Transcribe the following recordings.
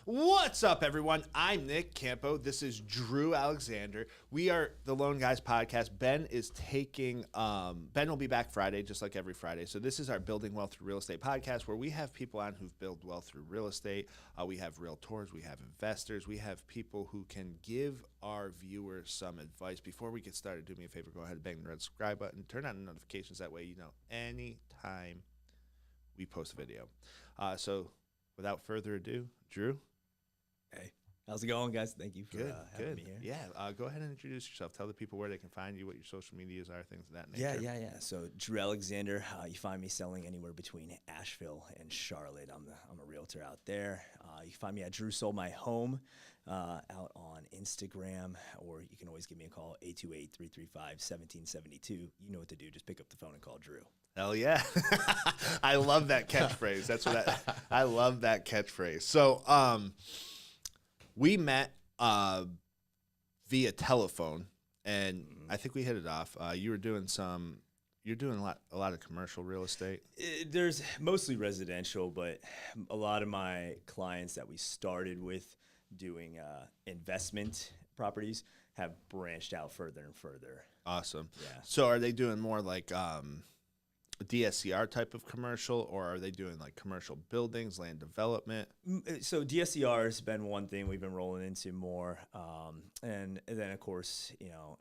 What's up, everyone? I'm Nick Campo. This is Drew Alexander. We are the Lone Guys Podcast. Ben is taking, Ben will be back Friday, just like every Friday. So this is our Building Wealth Through Real Estate podcast, where we have people on who've built wealth through real estate. We have realtors, we have investors, we have people who can give our viewers some advice. Before we get started, do me a favor, go ahead and bang the red subscribe button, turn on the notifications. That way you know anytime we post a video. So without further ado, Drew. Hey, how's it going, guys? Thank you for having me here. Yeah, go ahead and introduce yourself. Tell the people where they can find you, what your social medias are, things of that nature. Yeah. So Drew Alexander, you find me selling anywhere between Asheville and Charlotte. I'm a realtor out there. You can find me at Drew Sold My Home out on Instagram, or you can always give me a call, 828-335-1772. You know what to do. Just pick up the phone and call Drew. Hell yeah. I love that catchphrase. That's what I love that catchphrase. So, we met via telephone, and I think we hit it off. You're doing a lot of commercial real estate. There's mostly residential, but a lot of my clients that we started with doing investment properties have branched out further and further. Awesome. Yeah. So are they doing more like DSCR type of commercial, or are they doing like commercial buildings, land development? So DSCR has been one thing we've been rolling into more. And then, of course,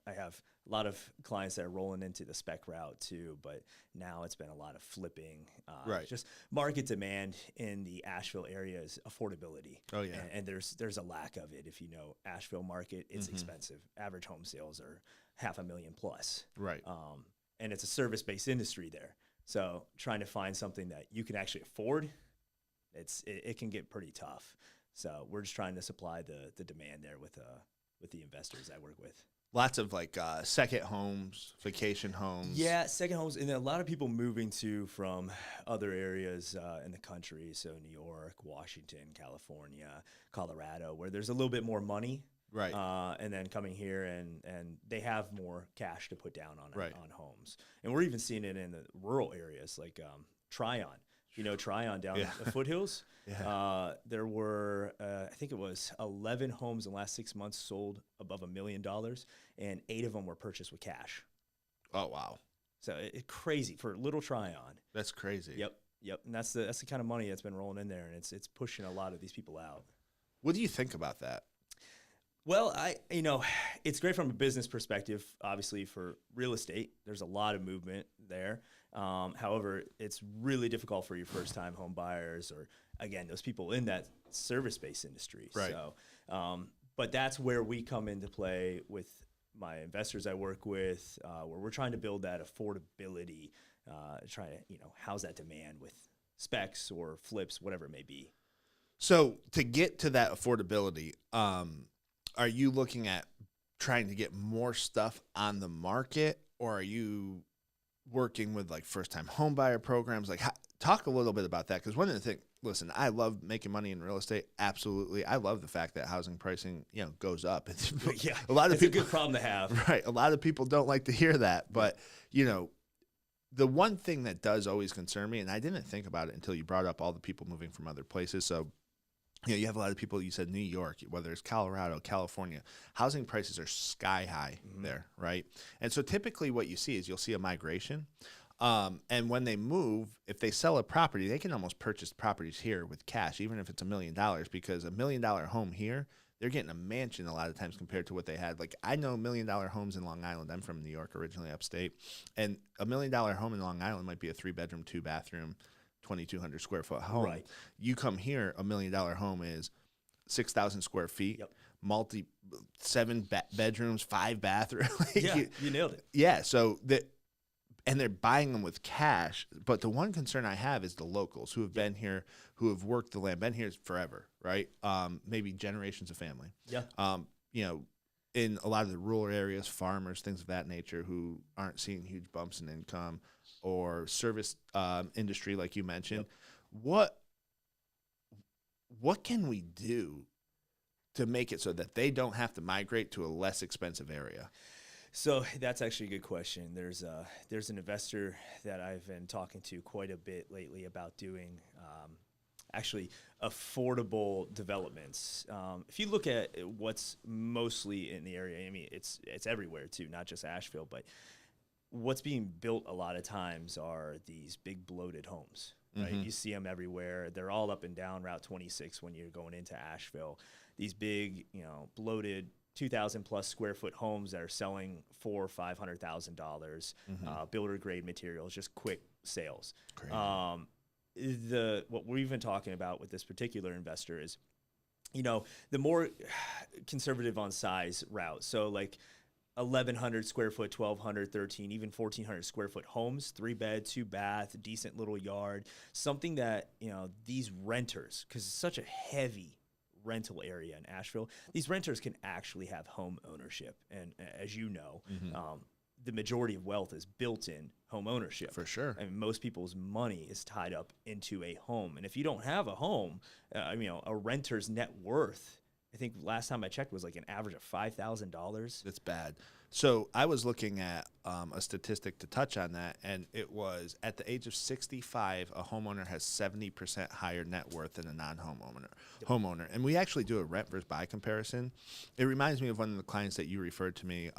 I have a lot of clients that are rolling into the spec route too, but now it's been a lot of flipping. Right. Just market demand in the Asheville area is affordability. Oh, yeah. And there's a lack of it. If you know Asheville market, it's expensive. Average home sales are $500,000 plus. Right. And it's a service-based industry there. So trying to find something that you can actually afford, it can get pretty tough. So we're just trying to supply the demand there with the investors I work with. Lots of like second homes, vacation homes. Yeah, second homes, and then a lot of people moving from other areas in the country. So New York, Washington, California, Colorado, where there's a little bit more money. Right. And then coming here and they have more cash to put down on homes. And we're even seeing it in the rural areas like Tryon. Tryon down the foothills. Yeah. There were, I think it was 11 homes in the last 6 months sold above $1 million, and 8 of them were purchased with cash. Oh, wow. So it's crazy for little Tryon. That's crazy. Yep. And that's the kind of money that's been rolling in there, and it's pushing a lot of these people out. What do you think about that? Well, it's great from a business perspective. Obviously, for real estate, there's a lot of movement there. However, it's really difficult for your first-time home buyers, or again, those people in that service-based industry. Right. So, but that's where we come into play with my investors I work with, where we're trying to build that affordability, trying to house that demand with specs or flips, whatever it may be. So to get to that affordability, are you looking at trying to get more stuff on the market, or are you working with like first-time home buyer programs? Like, talk a little bit about that, because one of the things, listen, I love making money in real estate. Absolutely, I love the fact that housing pricing, goes up. Yeah, a lot of it's people, a good problem to have. Right, a lot of people don't like to hear that, but the one thing that does always concern me, and I didn't think about it until you brought up all the people moving from other places. So, you have a lot of people, you said New York, whether it's Colorado, California, housing prices are sky high there, right? And so typically what you see is you'll see a migration. And when they move, if they sell a property, they can almost purchase properties here with cash, even if it's $1 million, because $1 million home here, they're getting a mansion a lot of times compared to what they had. Like, I know $1 million homes in Long Island. I'm from New York, originally upstate. And a $1 million home in Long Island might be a 3-bedroom, 2-bathroom, 2,200 square foot home. Right. You come here, $1 million home is 6,000 square feet, Yep. 7 bedrooms, 5 bathrooms. Yeah, you nailed it. Yeah. So and they're buying them with cash. But the one concern I have is the locals who have been here, who have worked the land, been here forever, right? Maybe generations of family. Yeah. In a lot of the rural areas, farmers, things of that nature, who aren't seeing huge bumps in income, or service industry, like you mentioned. Yep. What can we do to make it so that they don't have to migrate to a less expensive area? So that's actually a good question. There's an investor that I've been talking to quite a bit lately about doing actually affordable developments. If you look at what's mostly in the area, I mean, it's everywhere too, not just Asheville, but what's being built a lot of times are these big bloated homes, right? You see them everywhere. They're all up and down Route 26 when you're going into Asheville. These big, bloated 2,000 plus square foot homes that are selling $400,000 or $500,000, builder grade materials, just quick sales. What we've been talking about with this particular investor is, the more conservative on size route. So like 1,100 square foot, 1,200, 13, even 1,400 square foot homes, 3 bed, 2 bath, decent little yard, something that, these renters, because it's such a heavy rental area in Asheville, these renters can actually have home ownership. And as you know, the majority of wealth is built in home ownership. For sure. I mean, most people's money is tied up into a home. And if you don't have a home, a renter's net worth, I think last time I checked was like an average of $5,000. That's bad. So I was looking at a statistic to touch on that, and it was at the age of 65, a homeowner has 70% higher net worth than a homeowner. And we actually do a rent versus buy comparison. It reminds me of one of the clients that you referred to me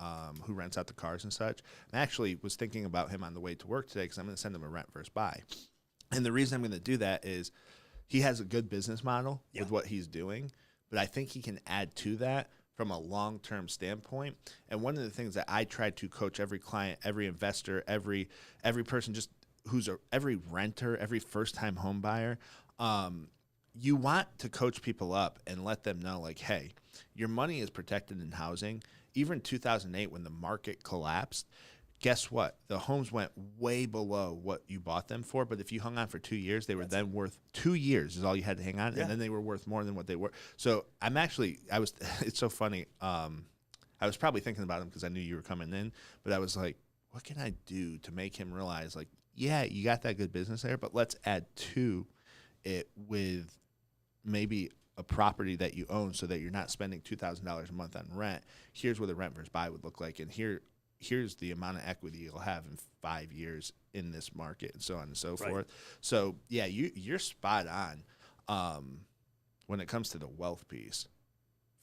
who rents out the cars and such. I actually was thinking about him on the way to work today because I'm going to send him a rent versus buy. And the reason I'm going to do that is he has a good business model with what he's doing, but I think he can add to that from a long-term standpoint. And one of the things that I try to coach every client, every investor, every person just every renter, every first-time home buyer, you want to coach people up and let them know, like, hey, your money is protected in housing. Even in 2008 when the market collapsed, guess what? The homes went way below what you bought them for. But if you hung on for 2 years, they were then worth 2 years is all you had to hang on. And then they were worth more than what they were. So it's so funny. I was probably thinking about him because I knew you were coming in. But I was like, what can I do to make him realize, like, yeah, you got that good business there, but let's add to it with maybe a property that you own so that you're not spending $2,000 a month on rent. Here's what a rent versus buy would look like. And here's the amount of equity you'll have in 5 years in this market, and so on and so forth. So yeah, you're spot on when it comes to the wealth piece,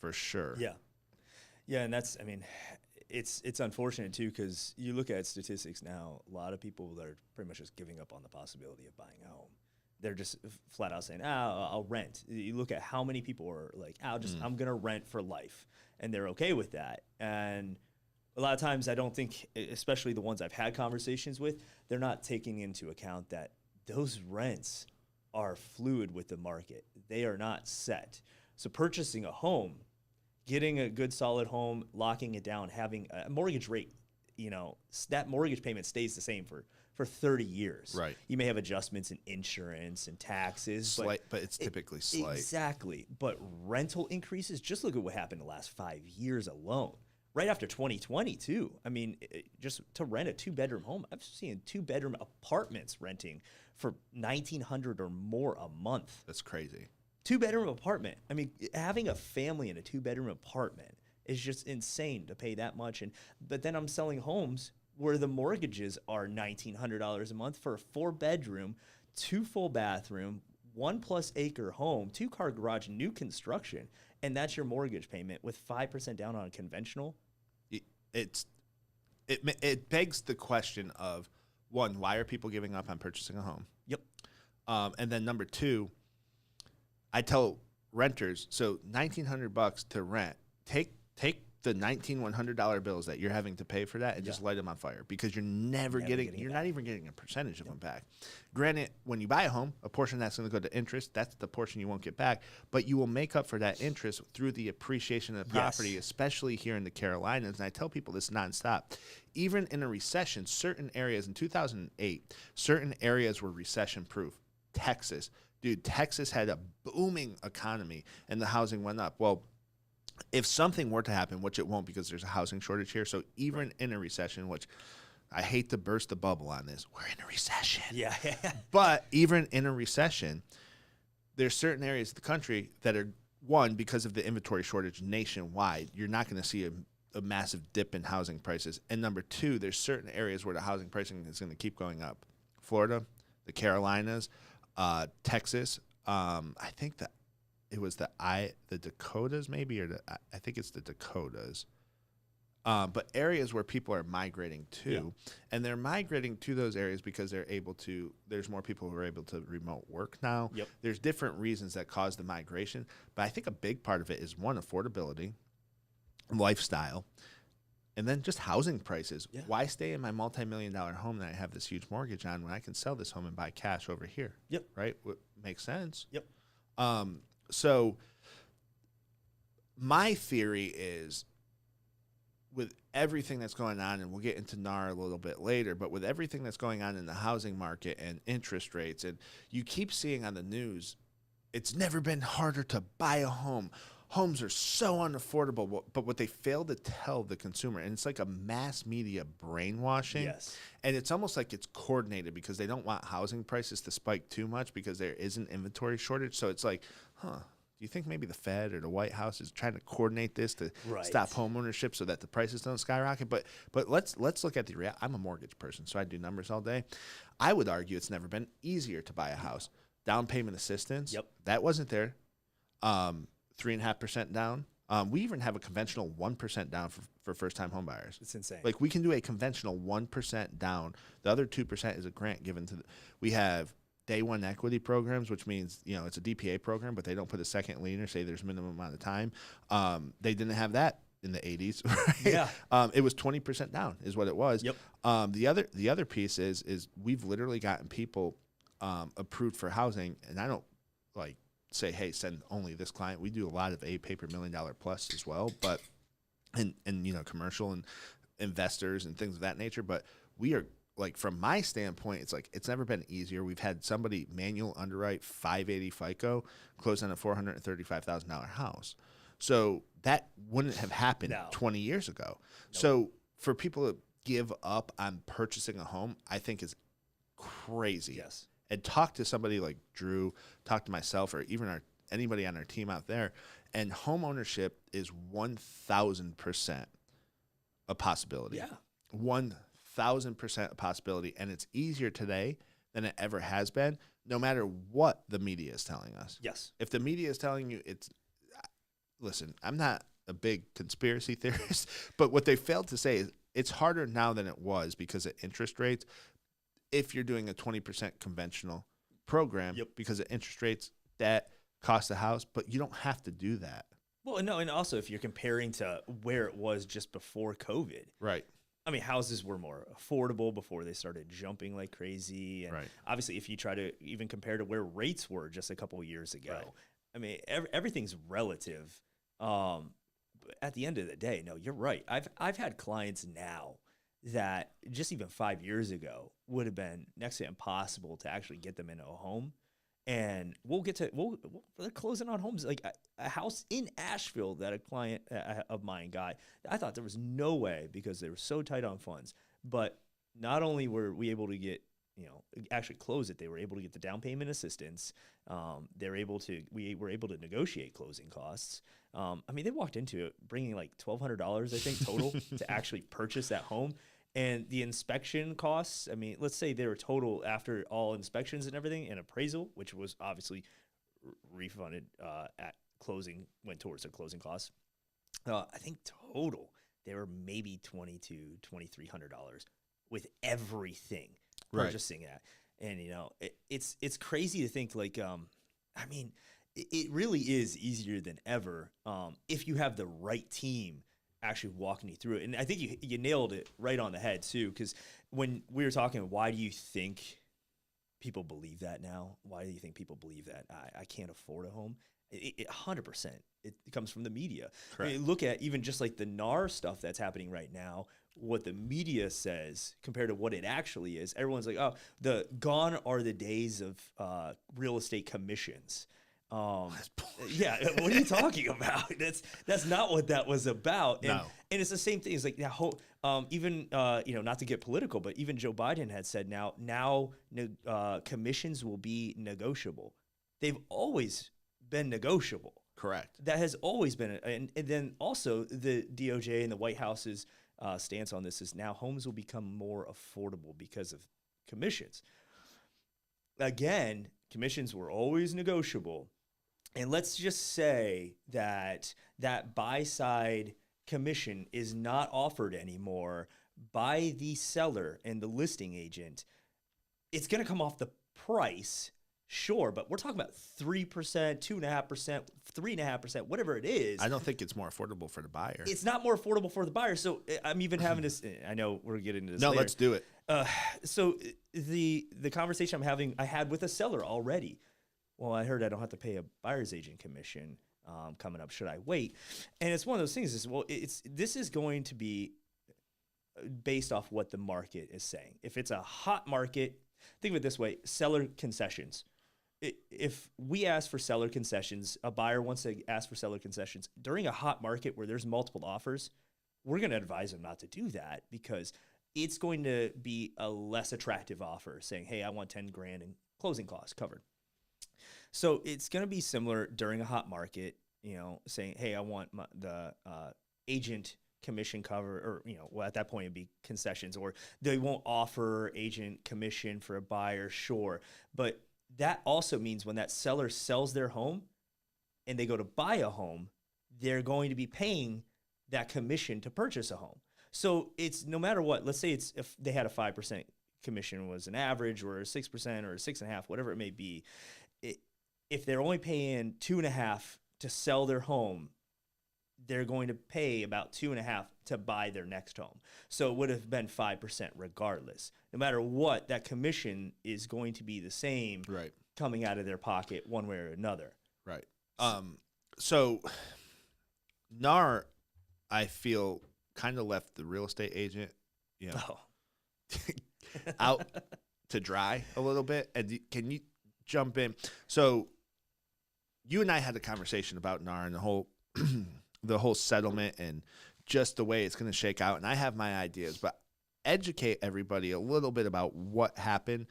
for sure. Yeah, and that's, I mean, it's unfortunate too, because you look at statistics now, a lot of people that are pretty much just giving up on the possibility of buying a home. They're just flat out saying, I'll rent. You look at how many people are like, I'm gonna rent for life, and they're okay with that. And a lot of times I don't think, especially the ones I've had conversations with, they're not taking into account that those rents are fluid with the market. They are not set. So purchasing a home, getting a good solid home, locking it down, having a mortgage rate, that mortgage payment stays the same for 30 years. Right. You may have adjustments in insurance and taxes. But it's typically slight. Exactly. But rental increases, just look at what happened the last 5 years alone. Right after 2020, too. I mean, just to rent a 2-bedroom home, I've seen 2-bedroom apartments renting for $1,900 or more a month. That's crazy. 2-bedroom apartment. I mean, having a family in a 2-bedroom apartment is just insane to pay that much. But then I'm selling homes where the mortgages are $1,900 a month for a 4-bedroom, 2 full bathroom, 1+ acre home, 2-car garage, new construction, and that's your mortgage payment with 5% down on a conventional. It begs the question of, one, why are people giving up on purchasing a home? Yep. And then number 2, I tell renters, so $1,900 to rent, take the $1,100 bills that you're having to pay for that and just light them on fire, because you're not even getting a percentage of them back. Granted, when you buy a home, a portion that's going to go to interest, that's the portion you won't get back, but you will make up for that interest through the appreciation of the property, especially here in the Carolinas. And I tell people this nonstop. Even in a recession, certain areas in 2008, certain areas were recession proof. Texas had a booming economy and the housing went up. Well, if something were to happen, which it won't because there's a housing shortage here, so even in a recession, which I hate to burst the bubble on this, we're in a recession. Yeah. But even in a recession, there's certain areas of the country that are, one, because of the inventory shortage nationwide, you're not going to see a massive dip in housing prices. And number 2, there's certain areas where the housing pricing is going to keep going up. Florida, the Carolinas, Texas, I think that it was the Dakotas maybe, or I think it's the Dakotas. But areas where people are migrating to, and they're migrating to those areas because they're able to. There's more people who are able to remote work now. Yep. There's different reasons that cause the migration, but I think a big part of it is one, affordability, lifestyle, and then just housing prices. Yeah. Why stay in my multi-million-dollar home that I have this huge mortgage on when I can sell this home and buy cash over here? Yep. Right? Makes sense. Yep. So my theory is, with everything that's going on, and we'll get into NAR a little bit later, but with everything that's going on in the housing market and interest rates, and you keep seeing on the news, it's never been harder to buy a home. Homes are so unaffordable, but what they fail to tell the consumer, and it's like a mass media brainwashing. Yes. And it's almost like it's coordinated because they don't want housing prices to spike too much because there is an inventory shortage. So it's like, do you think maybe the Fed or the White House is trying to coordinate this to stop home ownership so that the prices don't skyrocket? But let's look at the reality. I'm a mortgage person, so I do numbers all day. I would argue it's never been easier to buy a house. Down payment assistance, that wasn't there. 3.5% down. We even have a conventional 1% down for first-time home buyers. It's insane. Like, we can do a conventional 1% down. The other 2% is a grant given to we have day one equity programs, which means, it's a DPA program, but they don't put a second lien or say there's a minimum amount of time. They didn't have that in the 80s. Right? Yeah. It was 20% down is what it was. Yep. The other piece is we've literally gotten people approved for housing, and I don't say, hey, send only this client. We do a lot of paper $1 million plus as well, but and commercial and investors and things of that nature. But we are, from my standpoint, it's never been easier. We've had somebody manual underwrite 580 FICO, close on a $435,000 house. So that wouldn't have happened 20 years ago. Nope. So for people to give up on purchasing a home, I think is crazy. Yes. And talk to somebody like Drew, talk to myself, or even anybody on our team out there, and home ownership is 1,000% a possibility. Yeah. 1,000% a possibility, and it's easier today than it ever has been, no matter what the media is telling us. Yes. If the media is telling you listen, I'm not a big conspiracy theorist, but what they failed to say is it's harder now than it was because of interest rates. If you're doing a 20% conventional program, because of interest rates, debt, cost of house, but you don't have to do that. Well, no, and also if you're comparing to where it was just before COVID. Right. I mean, houses were more affordable before they started jumping like crazy. And obviously, if you try to even compare to where rates were just a couple of years ago, I mean, everything's relative. But at the end of the day, no, you're right. I've had clients now that just even 5 years ago would have been next to impossible to actually get them into a home. And they're closing on homes, like a house in Asheville that a client of mine got. I thought there was no way because they were so tight on funds. But not only were we able to get, actually close it, they were able to get the down payment assistance. We were able to negotiate closing costs. I mean, they walked into it bringing like $1,200, I think, total to actually purchase that home. And the inspection costs, I mean, let's say they were total after all inspections and everything and appraisal, which was obviously refunded at closing, went towards the closing costs. I think total, they were maybe $2,200, $2,300 with everything purchasing that. And, it's crazy to think I mean, it really is easier than ever if you have the right team actually walking you through it. And I think you nailed it right on the head too, because when we were talking, why do you think people believe that now? Why do you think people believe that I can't afford a home? 100%. It comes from the media. Correct. I mean, look at even just like the NAR stuff that's happening right now, what the media says compared to what it actually is. Everyone's like, oh, gone are the days of real estate commissions. Yeah, what are you talking about? That's not what that was about. And, and it's the same thing. It's like even not to get political, but even Joe Biden had said now commissions will be negotiable. They've always been negotiable. Correct. That has always been, and then also the DOJ and the White House's stance on this is now homes will become more affordable because of commissions. Again, commissions were always negotiable. And let's just say that that buy side commission is not offered anymore by the seller and the listing agent. It's going to come off the price, sure, but we're talking about 3%, 2.5%, 3.5%, whatever it is. I don't think it's more affordable for the buyer. It's not more affordable for the buyer. So I'm even having this. I know we're getting into this. No, later. let's do it. So the conversation I had with a seller already. Well, I heard I don't have to pay a buyer's agent commission coming up. Should I wait? And it's one of those things. This is going to be based off what the market is saying. If it's a hot market, think of it this way: seller concessions. If we ask for seller concessions, a buyer wants to ask for seller concessions during a hot market where there's multiple offers, we're going to advise them not to do that because it's going to be a less attractive offer saying, hey, I want 10 grand in closing costs covered. So it's going to be similar during a hot market, saying, hey, I want the agent commission cover, or, well, at that point it'd be concessions, or they won't offer agent commission for a buyer, sure. But that also means when that seller sells their home and they go to buy a home, they're going to be paying that commission to purchase a home. So it's no matter what, let's say if they had a 5% commission was an average, or a 6% or a 6.5%, whatever it may be. If they're only paying 2.5% to sell their home, they're going to pay about 2.5% to buy their next home. So it would have been 5% regardless. No matter what, that commission is going to be the same, Right. coming out of their pocket one way or another. Right. So NAR, I feel, kind of left the real estate agent, out to dry a little bit. And can you jump in? So you and I had a conversation about NAR and the whole settlement and just the way it's going to shake out. And I have my ideas, but educate everybody a little bit about what happened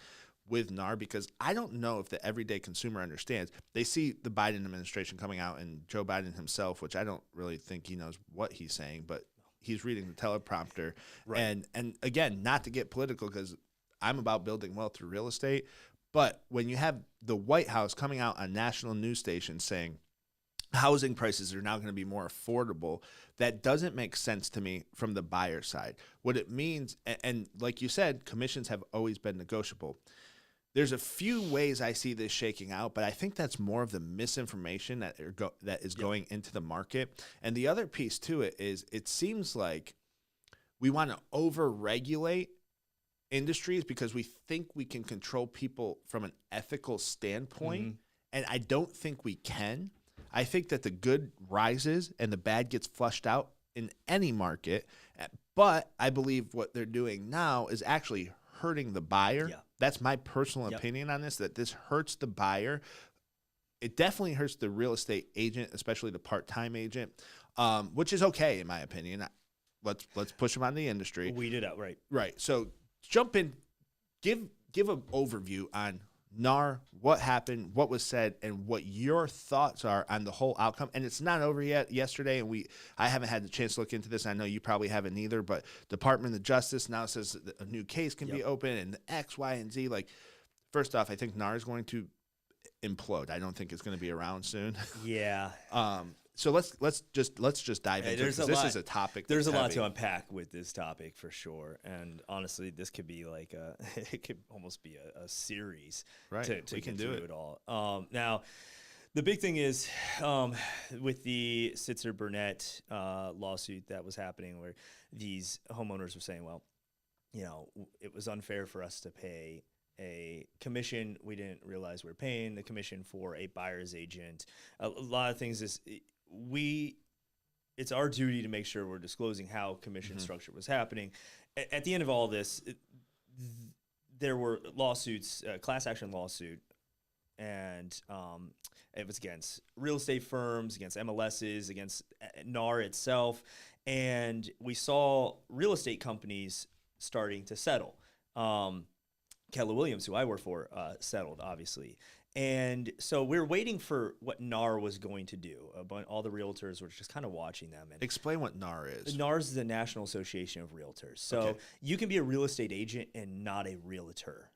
with NAR, because I don't know if the everyday consumer understands. They see the Biden administration coming out and Joe Biden himself, which I don't really think he knows what he's saying, but he's reading the teleprompter. Right. And again, not to get political, because I'm about building wealth through real estate, but when you have the White House coming out on national news stations saying housing prices are now going to be more affordable, that doesn't make sense to me from the buyer side. What it means, and like you said, commissions have always been negotiable. There's a few ways I see this shaking out, but I think that's more of the misinformation that is going into the market. And the other piece to it is, it seems like we want to over-regulate industries because we think we can control people from an ethical standpoint. Mm-hmm. And I don't think we can. I think that the good rises and the bad gets flushed out in any market. But I believe what they're doing now is actually hurting the buyer. Yeah. That's my personal opinion on this, that this hurts the buyer. It definitely hurts the real estate agent, especially the part-time agent, which is okay in my opinion. Let's push them on the industry. Weed it out, right? Right. So jump in, give an overview on NAR, what happened, what was said, and what your thoughts are on the whole outcome. And it's not over yet. Yesterday, and I haven't had the chance to look into this. I know you probably haven't either, but Department of Justice now says that a new case can be open, and X, Y, and Z. Like, first off, I think NAR is going to implode. I don't think it's going to be around soon. Yeah. So let's just dive into it, because this is a topic. There's a lot to unpack with this topic for sure, and honestly, this could be like it could almost be a series. Right. To get through it all. Now, the big thing is with the Sitzer Burnett lawsuit that was happening, where these homeowners were saying, well, it was unfair for us to pay a commission. We didn't realize we were paying the commission for a buyer's agent. A lot of things is it's our duty to make sure we're disclosing how commission structure was happening. At the end of all this, there were lawsuits, class action lawsuit, and it was against real estate firms, against MLSs, against NAR itself, and we saw real estate companies starting to settle. Keller Williams, who I work for, settled, obviously. And so we're waiting for what NAR was going to do. All the realtors were just kind of watching them. And explain what NAR is. NAR is the National Association of Realtors. So you can be a real estate agent and not a realtor.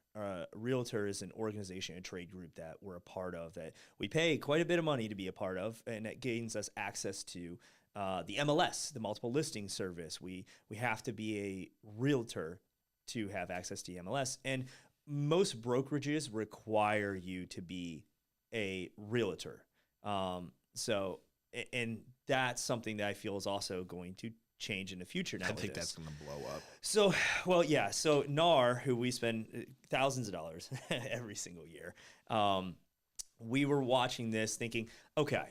realtor is an organization, a trade group that we're a part of, that we pay quite a bit of money to be a part of, and it gains us access to the MLS, the multiple listing service. We have to be a realtor to have access to the MLS, and most brokerages require you to be a realtor. And that's something that I feel is also going to change in the future now. I think that's going to blow up. So, well, yeah. So NAR, who we spend thousands of dollars every single year, we were watching this thinking, okay,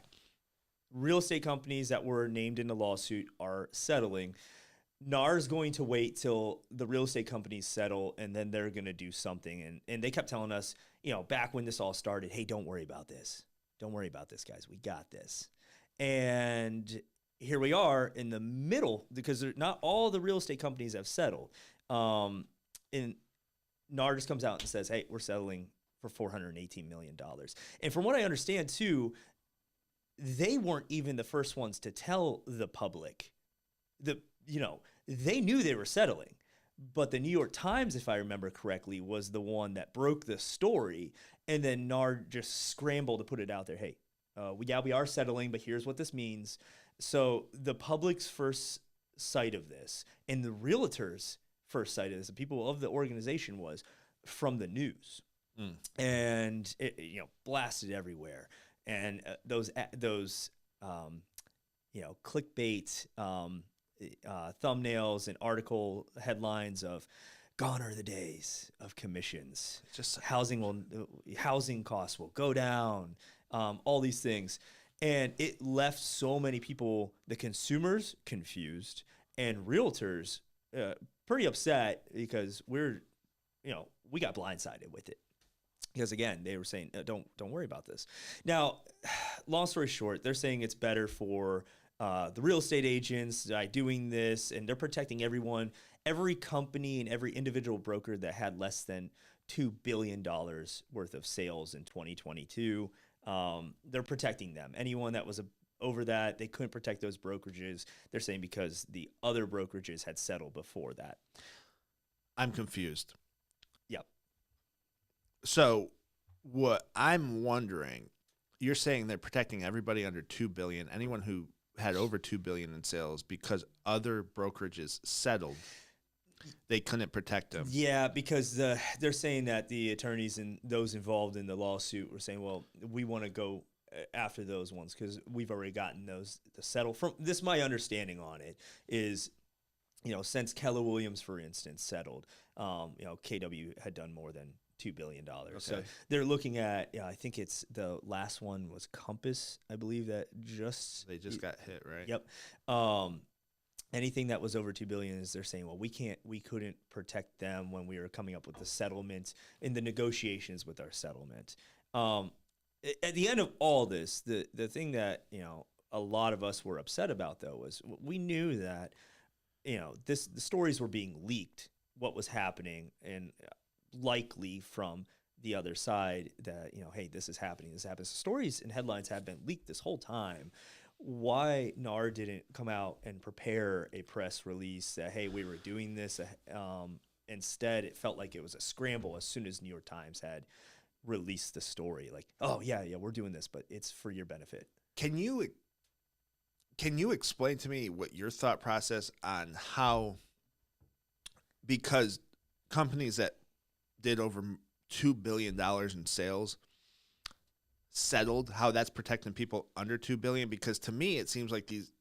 real estate companies that were named in the lawsuit are settling. NAR is going to wait till the real estate companies settle, and then they're going to do something. And they kept telling us, back when this all started, hey, don't worry about this. Don't worry about this, guys. We got this. And here we are in the middle, because not all the real estate companies have settled. And NAR just comes out and says, hey, we're settling for $418 million. And from what I understand, too, they weren't even the first ones to tell the public. They knew they were settling. But the New York Times, if I remember correctly, was the one that broke the story. And then NAR just scrambled to put it out there. Hey, we are settling, but here's what this means. So the public's first sight of this and the realtor's first sight of this, the people of the organization, was from the news. And it blasted everywhere. And those clickbait thumbnails and article headlines of "Gone are the days of commissions." Just housing costs will go down. All these things. And it left so many people, the consumers, confused, and realtors pretty upset, because we got blindsided with it. Because again, they were saying, don't worry about this. Now, long story short, they're saying it's better for the real estate agents by doing this, and they're protecting everyone, every company and every individual broker that had less than $2 billion worth of sales in 2022. They're protecting them. Anyone that was over that, they couldn't protect those brokerages. They're saying because the other brokerages had settled before that. I'm confused. Yep. So what I'm wondering, you're saying they're protecting everybody under $2 billion, anyone who had over $2 billion in sales, because other brokerages settled. They couldn't protect them. Yeah, because they're saying that the attorneys and those involved in the lawsuit were saying, well, we want to go after those ones because we've already gotten those to settle. From this, my understanding on it is, since Keller Williams, for instance, settled, KW had done more than $2 billion. Okay. So they're looking at, I think it's the last one was Compass, I believe, that they just got hit, right? Yep. Anything that was over $2 billion, is they're saying, well, we couldn't protect them when we were coming up with the settlement in the negotiations with our settlement. At the end of all this, the thing that, a lot of us were upset about, though, was we knew that, the stories were being leaked, what was happening, and likely from the other side that, hey, this is happening, this happens. Stories and headlines have been leaked this whole time. Why NAR didn't come out and prepare a press release that, hey, we were doing this. Instead, it felt like it was a scramble as soon as New York Times had released the story. Like, oh, yeah, we're doing this, but it's for your benefit. Can you explain to me what your thought process on how, because companies that did over $2 billion in sales settled, how that's protecting people under $2 billion? Because to me, it seems like these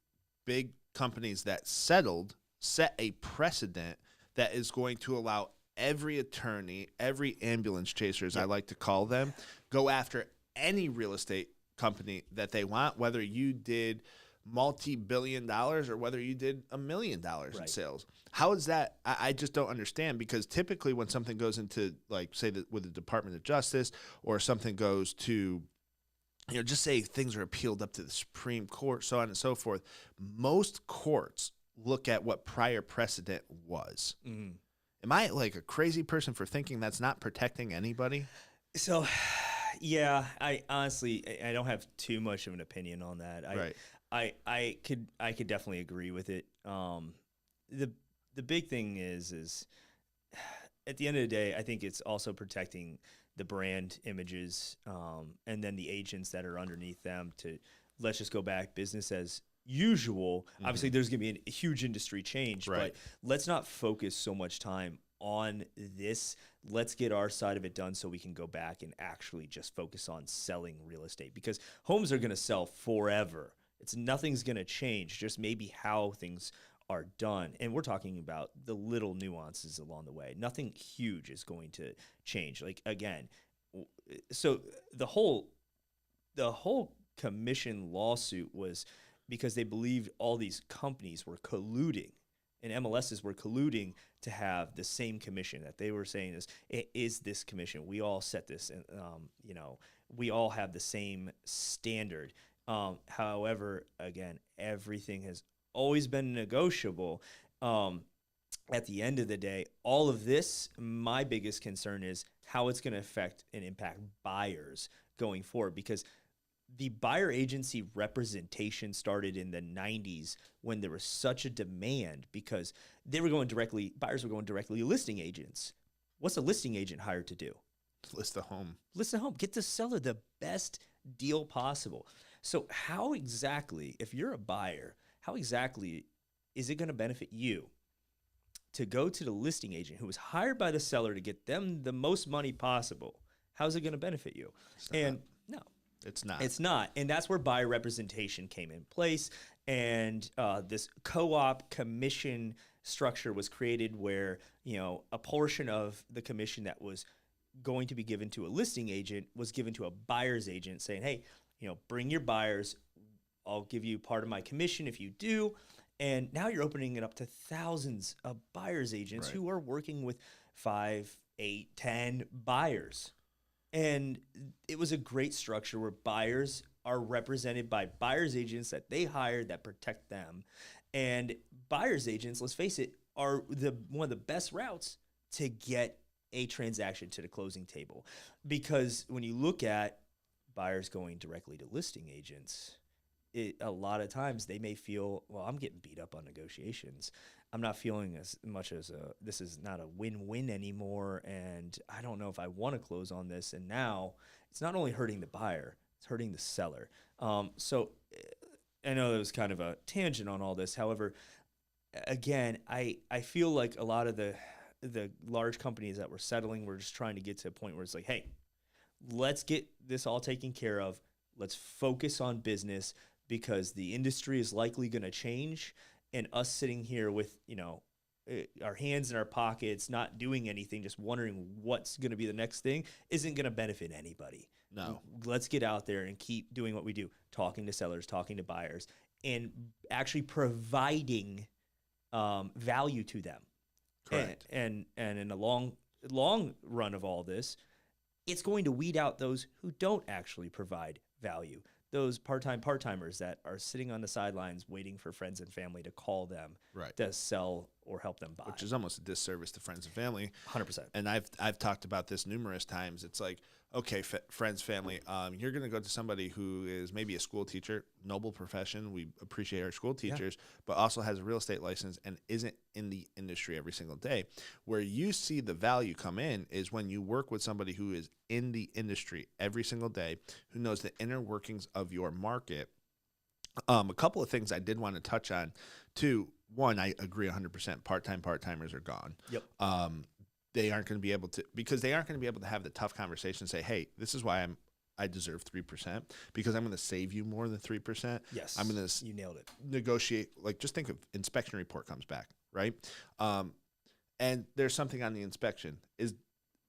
big companies that settled set a precedent that is going to allow every attorney, every ambulance chaser, as I like to call them, go after any real estate company that they want, whether you did multi-billion dollars or whether you did $1 million in sales. How is that? I just don't understand, because typically when something goes into, like, say that with the Department of Justice, or something goes to, just say things are appealed up to the Supreme Court, so on and so forth, most courts look at what prior precedent was. Mm-hmm. Am I like a crazy person for thinking that's not protecting anybody? So, yeah, I honestly, I don't have too much of an opinion on that. I could definitely agree with it. The big thing is at the end of the day, I think it's also protecting the brand images, and then the agents that are underneath them to, let's just go back business as usual. Obviously there's going to be a huge industry change, Right. but let's not focus so much time on this. Let's get our side of it done so we can go back and actually just focus on selling real estate, because homes are going to sell forever. Nothing's going to change, just maybe how things are done. And we're talking about the little nuances along the way. Nothing huge is going to change. Like, again, so the whole commission lawsuit was because they believed all these companies were colluding and MLSs were colluding to have the same commission that they were saying is this commission. We all set this, and we all have the same standard. However, again, everything has always been negotiable. At the end of the day, all of this, my biggest concern is how it's going to affect and impact buyers going forward, because the buyer agency representation started in the 90s when there was such a demand, because buyers were going directly to listing agents. What's a listing agent hired to do? List the home. List the home. Get the seller the best deal possible. So how exactly, if you're a buyer, how exactly is it going to benefit you to go to the listing agent who was hired by the seller to get them the most money possible? How's it going to benefit you? No. It's not. It's not. And that's where buyer representation came in place. And this co-op commission structure was created where, a portion of the commission that was going to be given to a listing agent was given to a buyer's agent, saying, hey, bring your buyers. I'll give you part of my commission if you do. And now you're opening it up to thousands of buyer's agents who are working with 5, 8, 10 buyers. And it was a great structure where buyers are represented by buyer's agents that they hire that protect them. And buyer's agents, let's face it, are one of the best routes to get a transaction to the closing table. Because when you look at buyers going directly to listing agents, a lot of times they may feel, well, I'm getting beat up on negotiations. I'm not feeling as much as this is not a win-win anymore, and I don't know if I want to close on this. And now it's not only hurting the buyer, it's hurting the seller. So I know it was kind of a tangent on all this. However, again, I feel like a lot of the large companies that were settling were just trying to get to a point where it's like, hey, let's get this all taken care of. Let's focus on business, because the industry is likely going to change. And us sitting here with, our hands in our pockets, not doing anything, just wondering what's going to be the next thing, isn't going to benefit anybody. No. Let's get out there and keep doing what we do, talking to sellers, talking to buyers, and actually providing value to them. Correct. And in the long run of all this, it's going to weed out those who don't actually provide value. Those part-timers that are sitting on the sidelines waiting for friends and family to call them to sell or help them buy. Which is almost a disservice to friends and family. 100%. And I've talked about this numerous times. It's like, okay, friends, family, you're going to go to somebody who is maybe a school teacher, noble profession. We appreciate our school teachers, but also has a real estate license and isn't in the industry every single day. Where you see the value come in is when you work with somebody who is in the industry every single day, who knows the inner workings of your market. A couple of things I did want to touch on too. One, I agree 100%. Part-timers are gone. Yep. They aren't going to be able to, because they aren't going to be able to have the tough conversation and say, hey, this is why I deserve 3%, because I'm going to save you more than 3%. Yes. I'm going to you nailed it. Negotiate. Like, just think of inspection report comes back, right? And there's something on the inspection. Is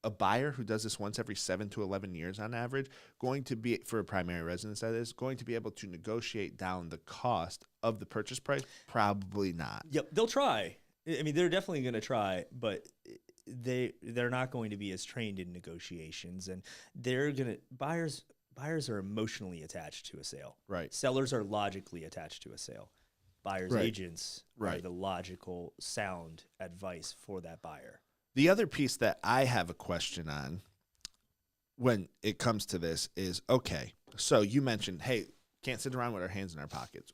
a buyer who does this once every 7 to 11 years on average going to be, for a primary residence that is, going to be able to negotiate down the cost of the purchase price? Probably not. Yep, they'll try. I mean, they're definitely going to try, but they're not going to be as trained in negotiations, and buyers are emotionally attached to a sale. Right. Sellers are logically attached to a sale. Buyers agents are the logical, sound advice for that buyer. The other piece that I have a question on when it comes to this is, okay, so you mentioned, hey, can't sit around with our hands in our pockets.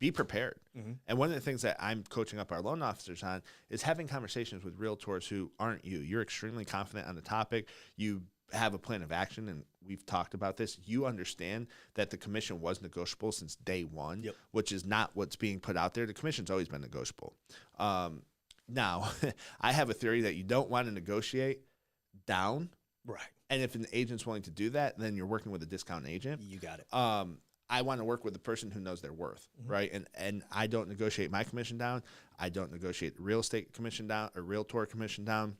be prepared. And one of the things that I'm coaching up our loan officers on is having conversations with realtors who aren't you. You're extremely confident on the topic. You have a plan of action, and we've talked about this. You understand that the commission was negotiable since day one, which is not what's being put out there. The commission's always been negotiable. Now, I have a theory that you don't want to negotiate down. Right. And if an agent's willing to do that, then you're working with a discount agent. You got it. I want to work with the person who knows their worth, right? And I don't negotiate my commission down. I don't negotiate real estate commission down or realtor commission down.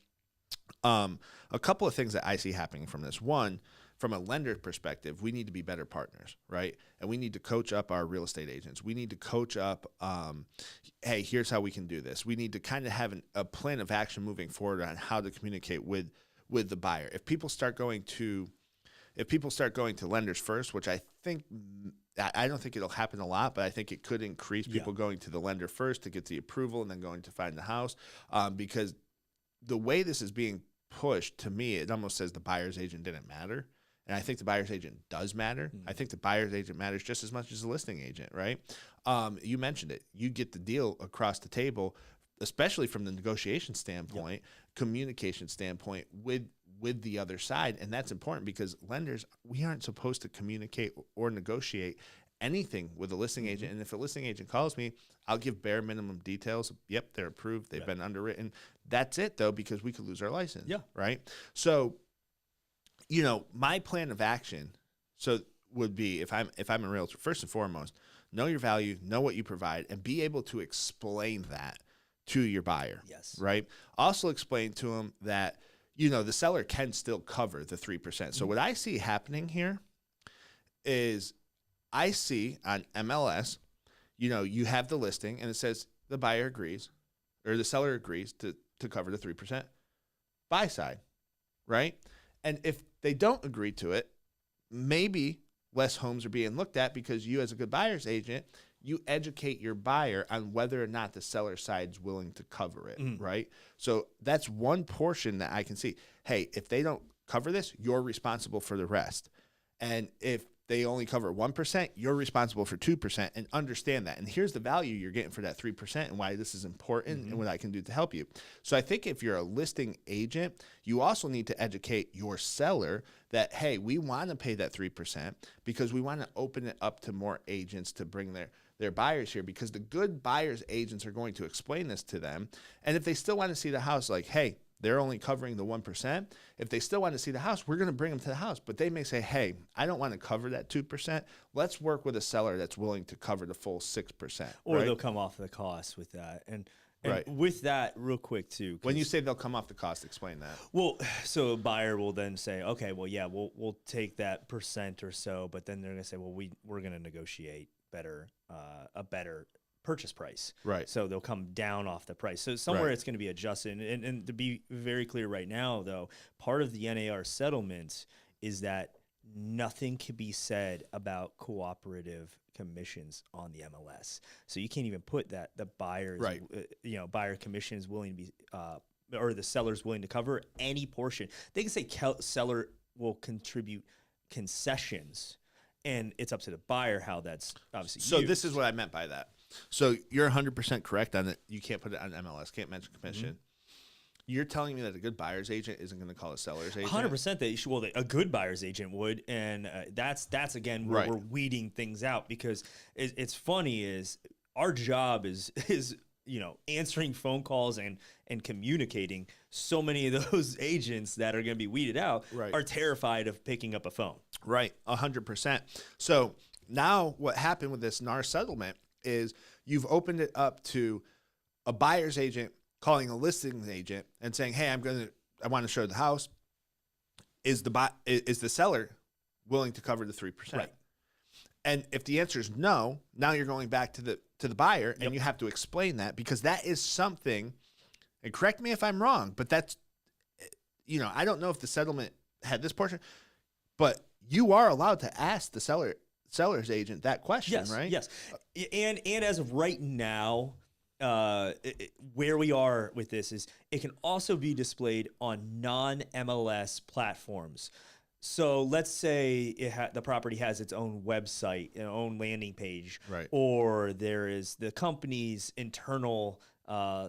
A couple of things that I see happening from this. One, from a lender perspective, we need to be better partners, right? And we need to coach up our real estate agents. We need to coach up, hey, here's how we can do this. We need to kind of have a plan of action moving forward on how to communicate with the buyer. If people start going to lenders first, which I don't think it'll happen a lot, but I think it could increase people going to the lender first to get the approval and then going to find the house, because the way this is being pushed, to me, it almost says the buyer's agent didn't matter. And I think the buyer's agent does matter. I think the buyer's agent matters just as much as the listing agent, right? You mentioned it. You get the deal across the table, especially from the negotiation standpoint, communication standpoint with the other side. And that's important because lenders, we aren't supposed to communicate or negotiate anything with a listing agent. And if a listing agent calls me, I'll give bare minimum details. Yep, they're approved. They've been underwritten. That's it, though, because we could lose our license. Yeah. Right? So, my plan of action would be if I'm a realtor, first and foremost, know your value, know what you provide, and be able to explain that to your buyer. Yes. Right? Also explain to them that the seller can still cover the 3%. So what I see happening here is I see on MLS, you have the listing and it says the buyer agrees or the seller agrees to cover the 3% buy side, right? And if they don't agree to it, maybe less homes are being looked at because you as a good buyer's agent, you educate your buyer on whether or not the seller side's willing to cover it, right? So that's one portion that I can see. Hey, if they don't cover this, you're responsible for the rest. And if they only cover 1%, you're responsible for 2%, and understand that. And here's the value you're getting for that 3% and why this is important and what I can do to help you. So I think if you're a listing agent, you also need to educate your seller that, hey, we want to pay that 3% because we want to open it up to more agents to bring their buyers here, because the good buyers agents are going to explain this to them. And if they still want to see the house, like, hey, they're only covering the 1%. If they still want to see the house, we're going to bring them to the house. But they may say, hey, I don't want to cover that 2%. Let's work with a seller that's willing to cover the full 6%. Or they'll come off the cost with that. And with that, real quick, too. When you say they'll come off the cost, explain that. Well, so a buyer will then say, okay, well, yeah, we'll take that percent or so. But then they're going to say, well, we're going to negotiate a better purchase price. Right. So they'll come down off the price. So somewhere it's going to be adjusted. And to be very clear right now, though, part of the NAR settlement is that nothing can be said about cooperative commissions on the MLS. So you can't even put that the buyer's, buyer commission is willing to be, or the seller's willing to cover any portion. They can say seller will contribute concessions, and it's up to the buyer how that's obviously So used. This is what I meant by that. So you're 100% correct on it. You can't put it on MLS, can't mention commission. You're telling me that a good buyer's agent isn't going to call a seller's agent? 100% that you should, well, a good buyer's agent would, and that's again where we're weeding things out, because it's funny is our job is answering phone calls and communicating. So many of those agents that are going to be weeded out are terrified of picking up a phone. Right, 100%. So now what happened with this NAR settlement is you've opened it up to a buyer's agent calling a listing agent and saying, hey, I want to show the house. Is the seller willing to cover the 3%? Right. And if the answer is no, now you're going back to the buyer, and you have to explain that, because that is something, and correct me if I'm wrong, but that's, I don't know if the settlement had this portion, but you are allowed to ask the seller's agent that question, right? Yes. And as of right now, where we are with this is it can also be displayed on non-MLS platforms. So let's say the property has its own website, an own landing page, Right. or there is the company's internal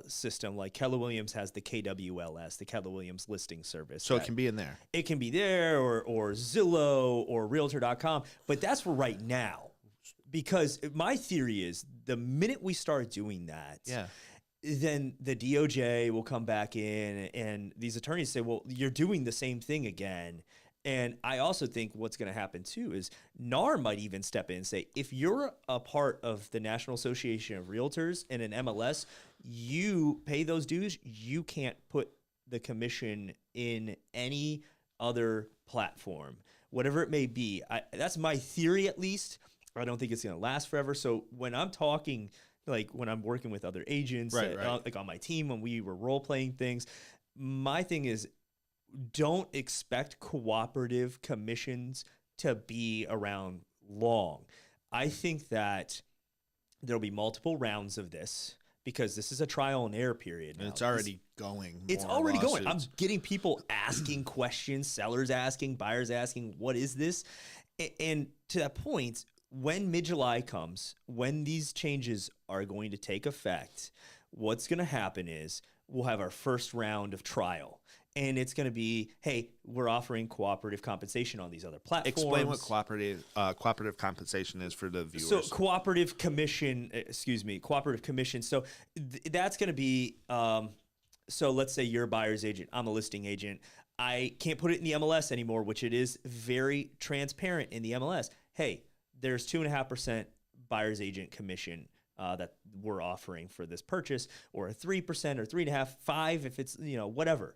system, like Keller Williams has the KWLS, the Keller Williams listing service. So it can be in there. It can be there, or Zillow or Realtor.com, but that's for right now. Because my theory is the minute we start doing that, Yeah. then the DOJ will come back in and these attorneys say, well, you're doing the same thing again. And I also think what's going to happen too is NAR might even step in and say, if you're a part of the National Association of Realtors in an MLS, you pay those dues. You can't put the commission in any other platform, whatever it may be. That's my theory, at least. I don't think it's going to last forever. So when I'm talking, like when I'm working with other agents, Right. like on my team, when we were role playing things, my thing is, don't expect cooperative commissions to be around long. I think that there'll be multiple rounds of this because this is a trial and error period now. And it's already going. It's more already going. I'm lawsuits. getting people asking questions, sellers asking, buyers asking, what is this? And to that point, when mid-July comes, when these changes are going to take effect, what's going to happen is we'll have our first round of trial. And it's going to be, hey, we're offering cooperative compensation on these other platforms. Explain what cooperative compensation is for the viewers. So cooperative commission. So that's going to be, so let's say you're a buyer's agent. I'm a listing agent. I can't put it in the MLS anymore, which it is very transparent in the MLS. Hey, there's 2.5% buyer's agent commission that we're offering for this purchase, or a 3% or 3.5%, 5% if it's, whatever.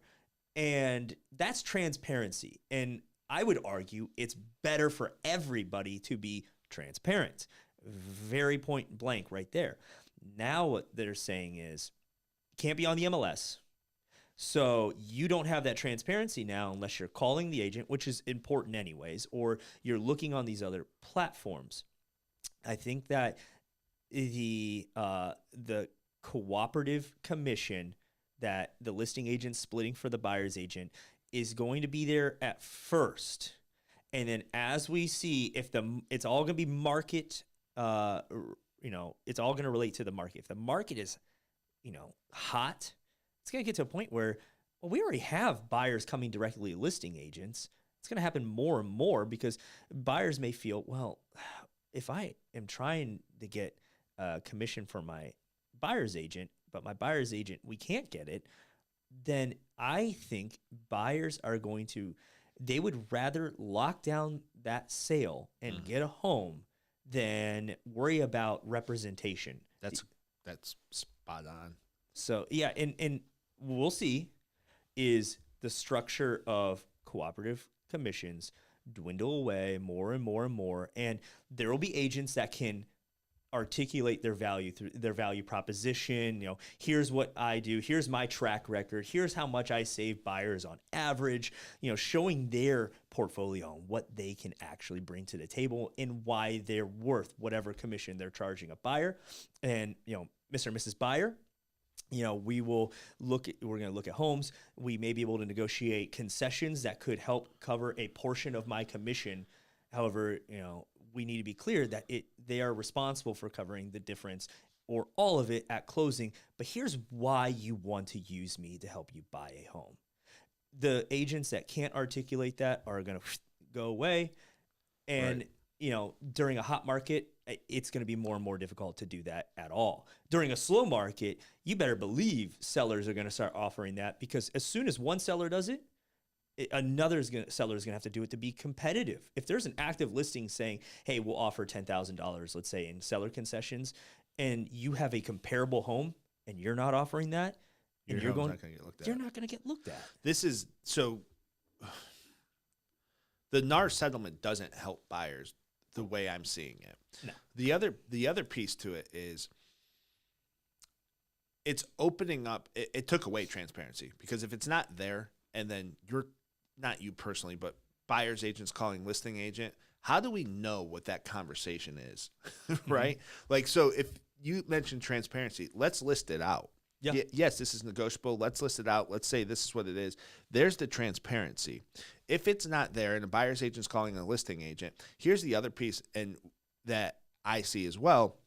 And that's transparency. And I would argue it's better for everybody to be transparent. Very point blank right there. Now what they're saying is, can't be on the MLS. So you don't have that transparency now unless you're calling the agent, which is important anyways, or you're looking on these other platforms. I think that the cooperative commission that the listing agent splitting for the buyer's agent is going to be there at first. And then as we see, if it's all going to be market, it's all going to relate to the market. If the market is, hot, it's going to get to a point where, well, we already have buyers coming directly to listing agents. It's going to happen more and more because buyers may feel, well, if I am trying to get a commission from my buyer's agent, but my buyer's agent, we can't get it, then I think buyers are they would rather lock down that sale and get a home than worry about representation. That's spot on. So, yeah, and we'll see is the structure of cooperative commissions dwindle away more and more and more, and there will be agents that can articulate their value through their value proposition. Here's what I do. Here's my track record. Here's how much I save buyers on average, showing their portfolio and what they can actually bring to the table and why they're worth whatever commission they're charging a buyer. And, Mr. and Mrs. Buyer, we're going to look at homes. We may be able to negotiate concessions that could help cover a portion of my commission. However, we need to be clear that they are responsible for covering the difference or all of it at closing. But here's why you want to use me to help you buy a home. The agents that can't articulate that are going to go away. And, during a hot market, it's going to be more and more difficult to do that at all. During a slow market, you better believe sellers are going to start offering that, because as soon as one seller does it, another seller is going to have to do it to be competitive. If there's an active listing saying, hey, we'll offer $10,000, let's say, in seller concessions, and you have a comparable home and you're not offering that, and you're not going to get looked at. This is so the NAR settlement doesn't help buyers the way I'm seeing it. No. The other piece to it is it's opening up. It took away transparency, because if it's not there, and then not you personally, but buyer's agents calling listing agent, how do we know what that conversation is? Right? Like, so if you mentioned transparency, let's list it out. Yeah. Yes, this is negotiable. Let's list it out. Let's say this is what it is. There's the transparency. If it's not there and a buyer's agent's calling a listing agent, here's the other piece and that I see as well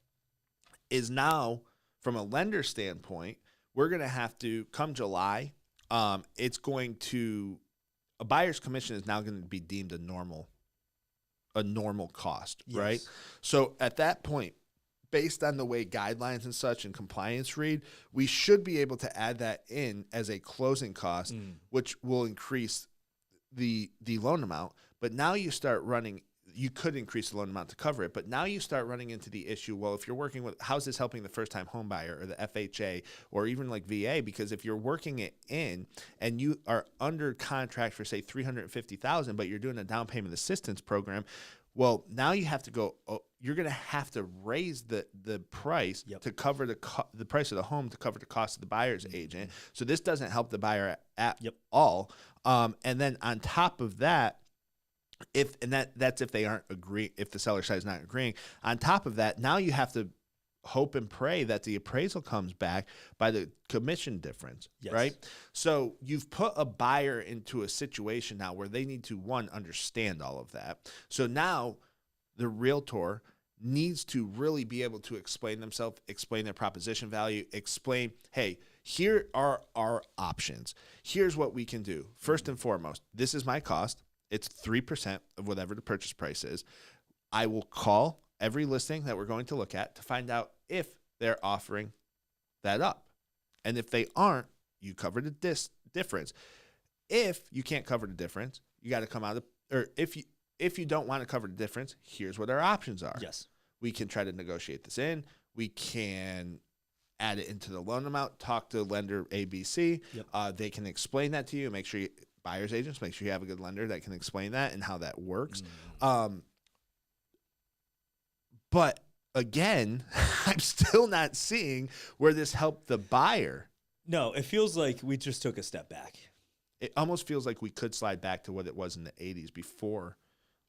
is now from a lender standpoint, we're going to have to come July. It's going to a buyer's commission is now going to be deemed a normal cost, right? Yes. So at that point, based on the way guidelines and such and compliance read, we should be able to add that in as a closing cost, which will increase the loan amount. But now you start running, you could increase the loan amount to cover it, but now you start running into the issue, well, if you're working with, how's this helping the first-time home buyer or the FHA or even like VA? Because if you're working it in and you are under contract for, say, $350,000, but you're doing a down payment assistance program, well, now you have to go. You're going to have to raise the price to cover the price of the home to cover the cost of the buyer's agent. So this doesn't help the buyer at all. And then on top of that, that's if they aren't agreeing, if the seller side is not agreeing. On top of that, now you have to hope and pray that the appraisal comes back by the commission difference, right? So you've put a buyer into a situation now where they need to, one, understand all of that. So now the realtor needs to really be able to explain themselves, explain their proposition value, explain, hey, here are our options. Here's what we can do. First and foremost, this is my cost. It's 3% of whatever the purchase price is. I will call every listing that we're going to look at to find out if they're offering that up. And if they aren't, you cover the difference. If you can't cover the difference, you got to come out of, or if you don't want to cover the difference, here's what our options are. Yes. We can try to negotiate this in. We can add it into the loan amount, talk to lender ABC. They can explain that to you, make sure buyer's agents, make sure you have a good lender that can explain that and how that works. But again, I'm still not seeing where this helped the buyer. No, it feels like we just took a step back. It almost feels like we could slide back to what it was in the 80s before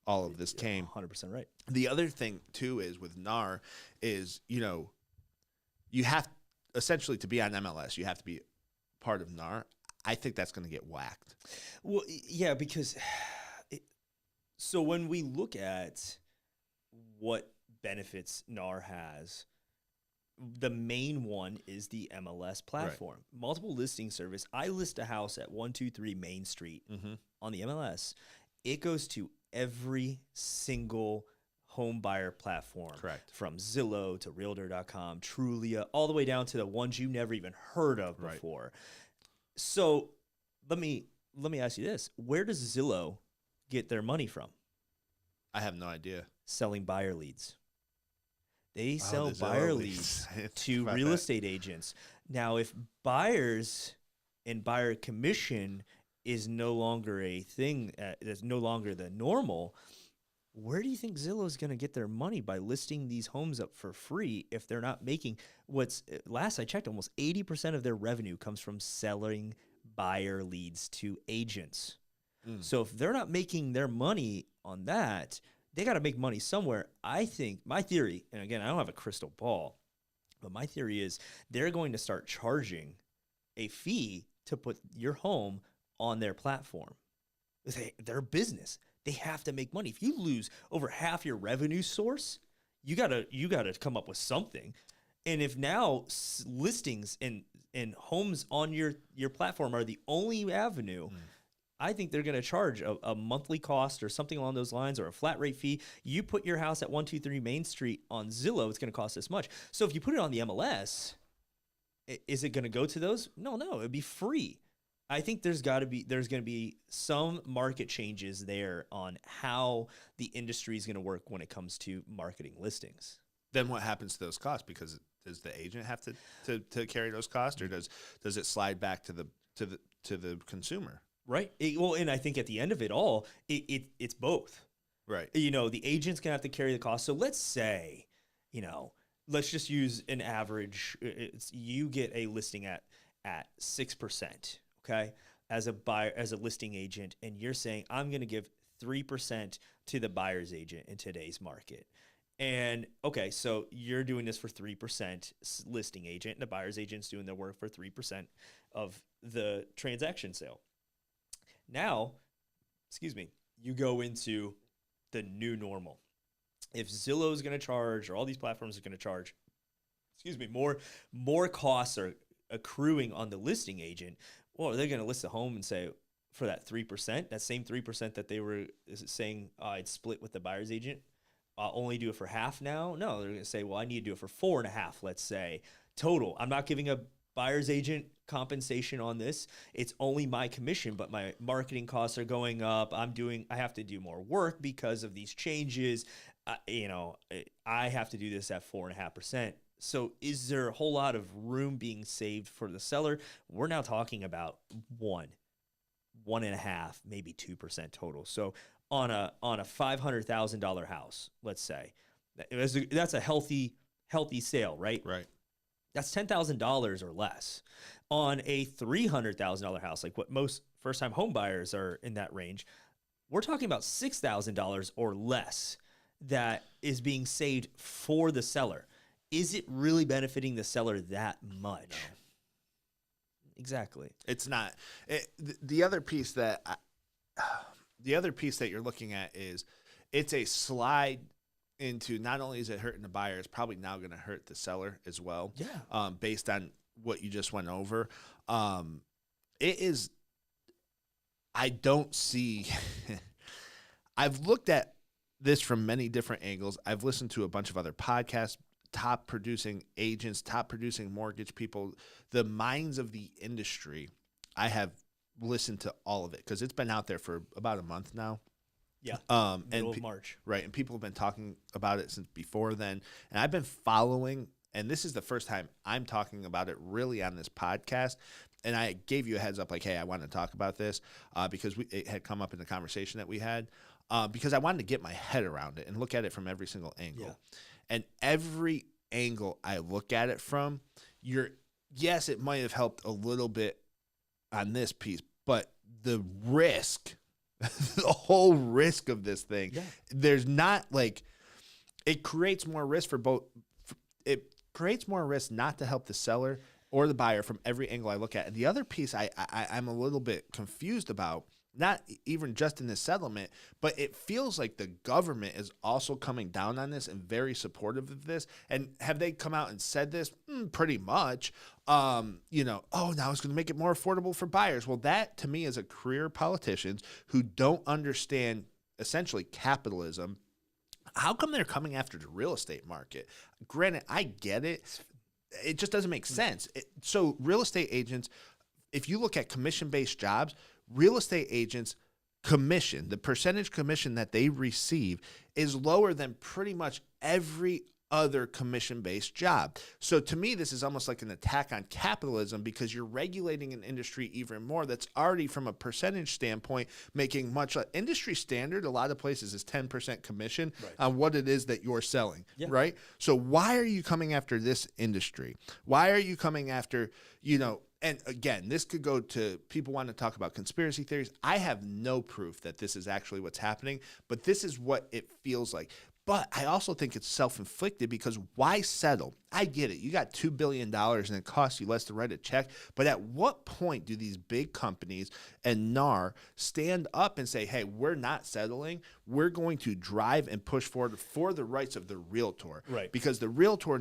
all of this came. 100% right. The other thing, too, is with NAR is, you have essentially to be on MLS, you have to be part of NAR. I think that's going to get whacked. Well, yeah, because so when we look at what benefits NAR has, the main one is the MLS platform. Right. Multiple listing service. I list a house at 123 Main Street on the MLS. It goes to every single home buyer platform. Correct. From Zillow to Realtor.com, Trulia, all the way down to the ones you never even heard of before. So let me ask you this. Where does Zillow get their money from? I have no idea. Selling buyer leads. They sell buyer leads to real estate agents. Now, if buyers and buyer commission is no longer a thing, that's no longer the normal, where do you think Zillow is going to get their money by listing these homes up for free if they're not making last I checked, almost 80% of their revenue comes from selling buyer leads to agents. So if they're not making their money on that, they got to make money somewhere. I think my theory, and again, I don't have a crystal ball, but my theory is they're going to start charging a fee to put your home on their platform. They're a business. They have to make money. If you lose over half your revenue source, you gotta come up with something. And if now listings and homes on your platform are the only avenue, I think they're going to charge a monthly cost or something along those lines, or a flat rate fee. You put your house at 123 Main Street on Zillow, it's going to cost this much. So if you put it on the MLS, is it going to go to those? No, it'd be free. I think there's going to be some market changes there on how the industry is going to work when it comes to marketing listings. Then what happens to those costs? Because does the agent have to carry those costs, or does it slide back to the consumer? Right. And I think at the end of it all, it's both. Right. The agent's going to have to carry the cost. So let's say, let's just use an average. You get a listing at 6%, okay, as a buyer, as a listing agent, and you're saying, I'm going to give 3% to the buyer's agent in today's market. And okay, so you're doing this for 3% listing agent, and the buyer's agent's doing their work for 3% of the transaction sale. Now, excuse me, you go into the new normal. If Zillow is going to charge, or all these platforms are going to charge, excuse me, more costs are accruing on the listing agent, well, they're going to list the home and say, for that 3%, that same 3% that they were saying I'd split with the buyer's agent, I'll only do it for half now. No, they're going to say, well, I need to do it for 4.5, let's say, total. I'm not giving a buyer's agent compensation on this. It's only my commission, but my marketing costs are going up. I have to do more work because of these changes. I have to do this at 4.5%. So is there a whole lot of room being saved for the seller? We're now talking about 1.5, maybe 2% total. So on a $500,000 house, let's say, that's a healthy sale, right? Right. That's $10,000 or less. On a $300,000 house, like what most first-time home buyers are in that range, we're talking about $6,000 or less that is being saved for the seller. Is it really benefiting the seller that much? No. Exactly. It's not. The other piece that you're looking at is it's a slide into, not only is it hurting the buyer, it's probably now going to hurt the seller as well. Yeah. Based on what you just went over. It is, I don't see, I've looked at this from many different angles. I've listened to a bunch of other podcasts, top producing agents, top producing mortgage people, the minds of the industry. I have listened to all of it because it's been out there for about a month now. Yeah. Middle of March. Right. And people have been talking about it since before then. And I've been following, and this is the first time I'm talking about it really on this podcast. And I gave you a heads up like, hey, I want to talk about this because it had come up in the conversation that we had because I wanted to get my head around it and look at it from every single angle. Yeah. And every angle I look at it from, yes, it might have helped a little bit on this piece, but the risk, the whole risk of this thing, there's not like, it creates more risk for both. It creates more risk not to help the seller or the buyer from every angle I look at. And the other piece I'm a little bit confused about, not even just in this settlement, but it feels like the government is also coming down on this and very supportive of this. And have they come out and said this? Pretty much. Now it's going to make it more affordable for buyers. Well, that to me is a career politicians who don't understand essentially capitalism. How come they're coming after the real estate market? Granted, I get it. It just doesn't make sense. So real estate agents, if you look at commission-based jobs, real estate agents' commission, the percentage commission that they receive is lower than pretty much every other commission-based job. So to me, this is almost like an attack on capitalism because you're regulating an industry even more that's already from a percentage standpoint making much industry standard. A lot of places is 10% commission on what it is that you're selling, right? So why are you coming after this industry? Why are you coming after, and again, this could go to people want to talk about conspiracy theories. I have no proof that this is actually what's happening, but this is what it feels like. But I also think it's self-inflicted because why settle? I get it. You got $2 billion and it costs you less to write a check. But at what point do these big companies and NAR stand up and say, hey, we're not settling. We're going to drive and push forward for the rights of the realtor. Right. Because the realtor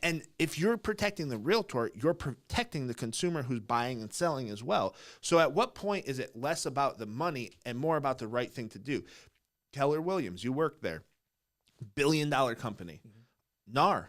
and if you're protecting the realtor, you're protecting the consumer who's buying and selling as well. So at what point is it less about the money and more about the right thing to do? Keller Williams, you work there. $1 billion company. NAR,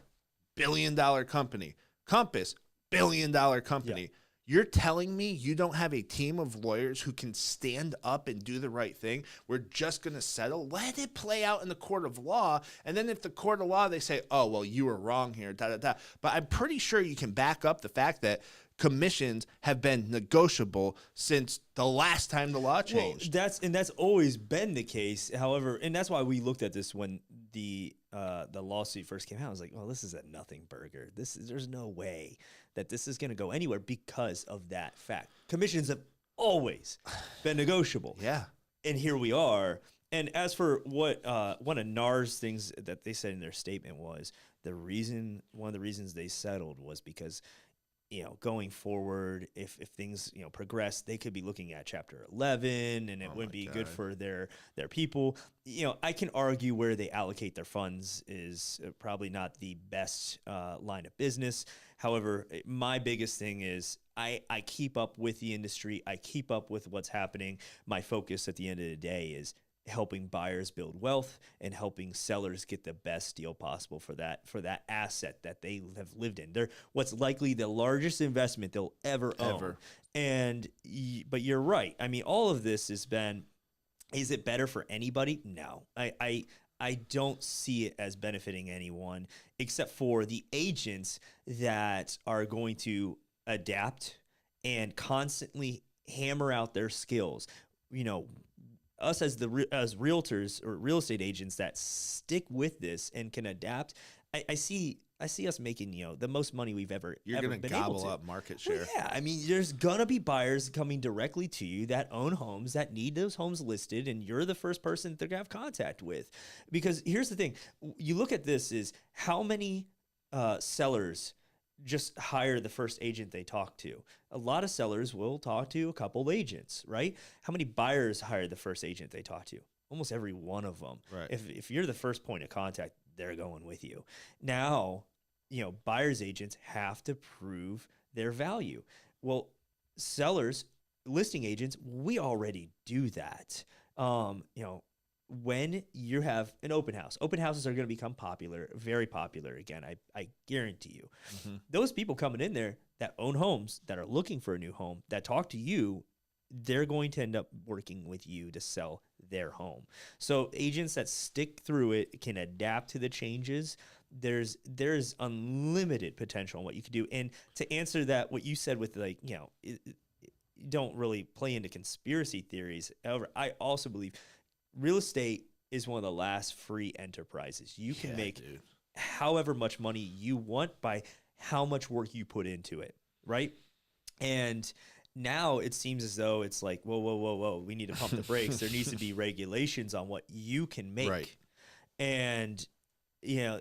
$1 billion company. Compass, $1 billion company. Yeah. You're telling me you don't have a team of lawyers who can stand up and do the right thing? We're just going to settle? Let it play out in the court of law. And then if the court of law, they say, oh, well, you were wrong here, But I'm pretty sure you can back up the fact that commissions have been negotiable since the last time the law changed. Well, that's always been the case. However, and that's why we looked at this when the lawsuit first came out. I was like, well, this is a nothing burger. There's no way that this is going to go anywhere because of that fact. Commissions have always been negotiable. Yeah. And here we are. And as for what one of NAR's things that they said in their statement was one of the reasons they settled was because, going forward, if things, progress, they could be looking at Chapter 11, and it Oh wouldn't my be good God. for their people. I can argue where they allocate their funds is probably not the best line of business. However, my biggest thing is I keep up with the industry. I keep up with what's happening. My focus at the end of the day is helping buyers build wealth and helping sellers get the best deal possible for that asset that they have lived in. They're what's likely the largest investment they'll ever own. Ever. And but you're right. I mean, all of this has been. Is it better for anybody? No. I don't see it as benefiting anyone except for the agents that are going to adapt and constantly hammer out their skills. Us as as realtors or real estate agents that stick with this and can adapt, I see us making the most money we've ever You're ever going to been able gobble to. up market Well, share. yeah, I mean, there's gonna be buyers coming directly to you that own homes that need those homes listed, and you're the first person that they're gonna have contact with. Because here's the thing: you look at this is how many sellers just hire the first agent they talk to. A lot of sellers will talk to a couple agents, right? How many buyers hire the first agent they talk to? Almost every one of them. Right. If you're the first point of contact, they're going with you. Now, buyers agents have to prove their value. Well, sellers, listing agents, we already do that. When you have an open house, open houses are going to become popular, very popular again. I guarantee you. Mhm. Those people coming in there that own homes, that are looking for a new home, that talk to you, they're going to end up working with you to sell their home. So agents that stick through it can adapt to the changes. There's unlimited potential in what you can do. And to answer that, what you said with don't really play into conspiracy theories. However, I also believe real estate is one of the last free enterprises. You can make dude. however much money you want by how much work you put into it, right? And now it seems as though it's like, whoa, we need to pump the brakes. There needs to be regulations on what you can make. Right. And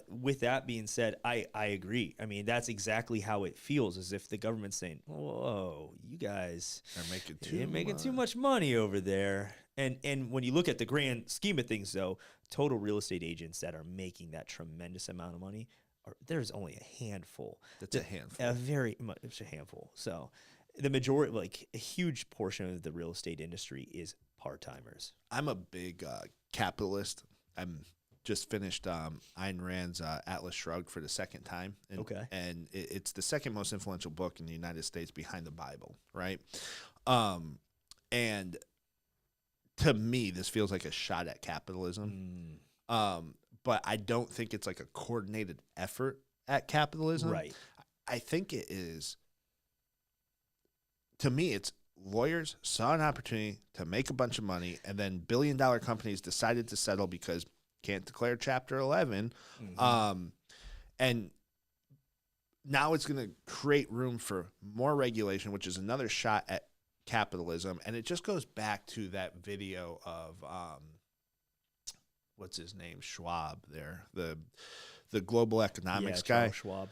with that being said, I agree. I mean, that's exactly how it feels, as if the government's saying, whoa, you guys They're making too much money over there. And when you look at the grand scheme of things, though, total real estate agents that are making that tremendous amount of money, there's only a handful. That's a handful. It's a handful. So the majority, like a huge portion of the real estate industry is part-timers. I'm a big capitalist. I'm just finished Ayn Rand's Atlas Shrugged for the second time. And, Okay. And it's the second most influential book in the United States behind the Bible, right? And to me, this feels like a shot at capitalism. But I don't think it's like a coordinated effort at capitalism. Right. I think it is, to me, it's lawyers saw an opportunity to make a bunch of money, and then billion-dollar companies decided to settle because can't declare Chapter 11. And now it's going to create room for more regulation, which is another shot at capitalism. And it just goes back to that video of what's his name, Schwab there, the global economics guy. Charles Schwab.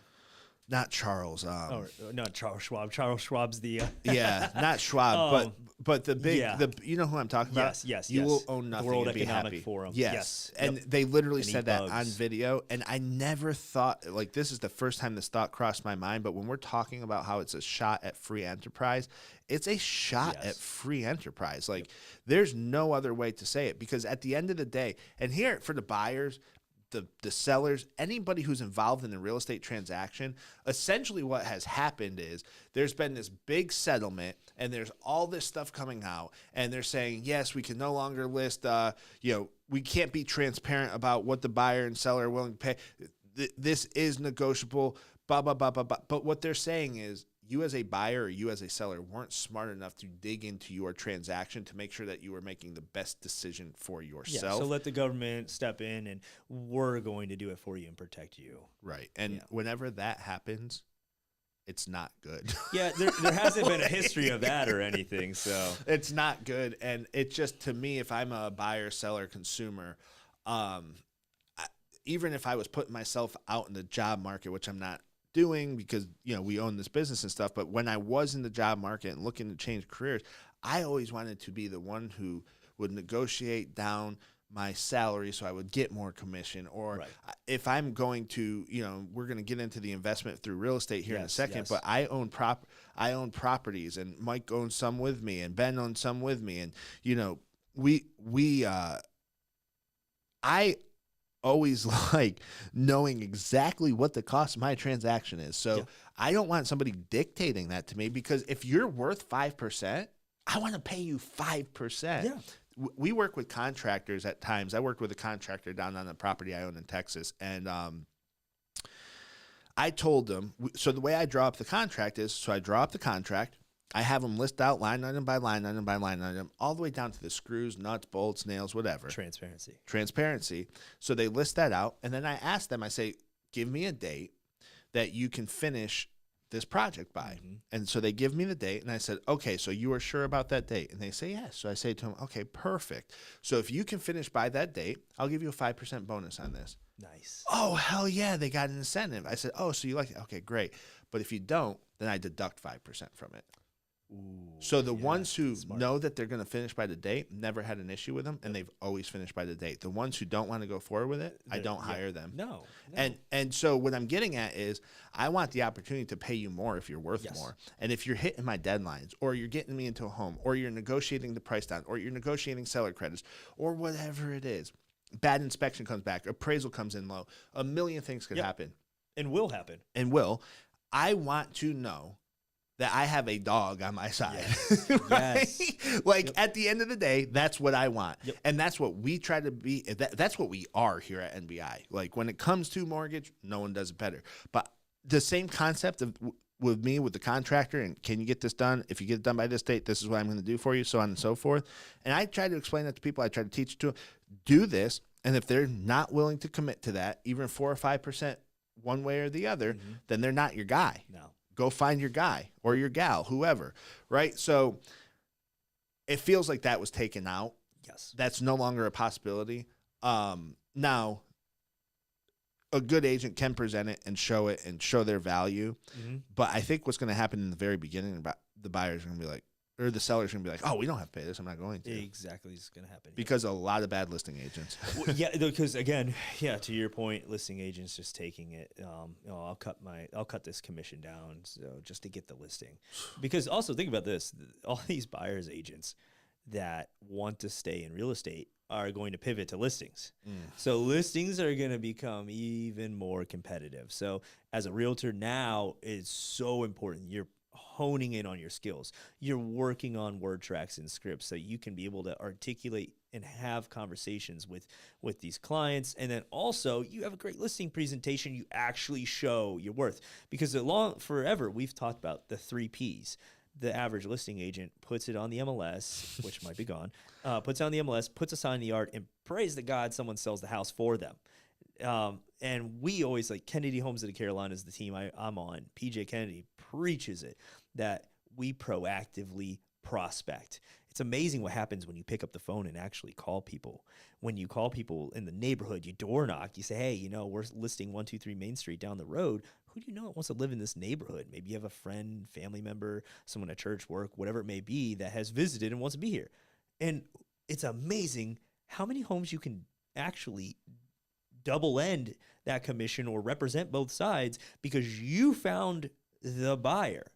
Not Charles. Not Charles Schwab. Charles Schwab's the yeah, not Schwab, but the big, yeah. you know who I'm talking about? Yes. You will own nothing World and be Economic happy. Forum. Yes. Yep. And they literally And said that e-bugs. on video, and I never thought, like, this is the first time this thought crossed my mind, but when we're talking about how it's a shot at free enterprise, it's a shot Yes. at free enterprise. Like, there's no other way to say it, because at the end of the day, and here for the buyers, the sellers, anybody who's involved in the real estate transaction, essentially what has happened is there's been this big settlement, and there's all this stuff coming out, and they're saying, yes, we can no longer list, we can't be transparent about what the buyer and seller are willing to pay. This is negotiable, blah, blah, blah, blah, blah. But what they're saying is, you as a buyer or you as a seller weren't smart enough to dig into your transaction to make sure that you were making the best decision for yourself. So let the government step in, and we're going to do it for you and protect you. Right. And whenever that happens, it's not good. Yeah, there hasn't been a history of that or anything. So it's not good. And it just, to me, if I'm a buyer, seller, consumer, even if I was putting myself out in the job market, which I'm not doing because, we own this business and stuff. But when I was in the job market and looking to change careers, I always wanted to be the one who would negotiate down my salary so I would get more commission. Or Right. if I'm going to, we're going to get into the investment through real estate here in a Yes, second, yes. but I own properties, and Mike owns some with me, and Ben owns some with me. And, I always like knowing exactly what the cost of my transaction is. So Yeah. I don't want somebody dictating that to me, because if you're worth 5%, I want to pay you 5%. Yeah. We work with contractors at times. I worked with a contractor down on the property I own in Texas, and I told them, so the way I draw up the contract is, so I draw up the contract, I have them list out line item by line item by line item, all the way down to the screws, nuts, bolts, nails, whatever. Transparency. So they list that out, and then I ask them, I say, give me a date that you can finish this project by. Mhm. And so they give me the date, and I said, okay, so you are sure about that date? And they say yes. So I say to them, okay, perfect. So if you can finish by that date, I'll give you a 5% bonus on this. Nice. Oh, hell yeah, they got an incentive. I said, oh, so you like it? Okay, great. But if you don't, then I deduct 5% from it. Ooh, So the yeah, ones who that's smart. know that they're going to finish by the date never had an issue with them, and they've always finished by the date. The ones who don't want to go forward with it, I don't hire them. No. And so what I'm getting at is, I want the opportunity to pay you more if you're worth Yes. more. And if you're hitting my deadlines, or you're getting me into a home, or you're negotiating the price down, or you're negotiating seller credits, or whatever it is, bad inspection comes back, appraisal comes in low, a million things could Yep. happen and will happen. and will. I want to know that I have a dog on my side. Yes. Right? Yes. Like, Yep. at the end of the day, that's what I want. Yep. And that's what we try to be. That's what we are here at NBI. Like, when it comes to mortgage, no one does it better. But the same concept of with me, with the contractor, and can you get this done? If you get it done by this date, this is what I'm going to do for you, so on and so forth. And I try to explain that to people. I try to teach to them, do this. And if they're not willing to commit to that, even 4 or 5% one way or the other, Mhm. then they're not your guy. No. Go find your guy or your gal, whoever, right? So it feels like that was taken out. Yes. That's no longer a possibility. Now, a good agent can present it and show their value. Mhm. But I think what's going to happen in the very beginning, about the buyers are going to be like, or the seller's going to be like, oh, we don't have to pay this. I'm not going to. Exactly. It's going to happen. Because a lot of bad listing agents. Well, yeah, because again, yeah, to your point, listing agents just taking it. I'll cut this commission down just to get the listing. Because also think about this: all these buyers agents that want to stay in real estate are going to pivot to listings. So listings are going to become even more competitive. So as a realtor now, it's so important. You're honing in on your skills. You're working on word tracks and scripts so you can be able to articulate and have conversations with these clients. And then also you have a great listing presentation. You actually show your worth, because forever we've talked about the 3 Ps. The average listing agent puts it on the MLS, which might be gone, puts it on the MLS, puts a sign in the yard, and praise to God someone sells the house for them. And we always, like, Kennedy Homes of the Carolinas, the team I'm on, PJ Kennedy preaches it, that we proactively prospect. It's amazing what happens when you pick up the phone and actually call people. When you call people in the neighborhood, you door knock, you say, hey, we're listing 123 Main Street down the road. Who do you know that wants to live in this neighborhood? Maybe you have a friend, family member, someone at church, work, whatever it may be, that has visited and wants to be here. And it's amazing how many homes you can actually double end that commission or represent both sides, because you found the buyer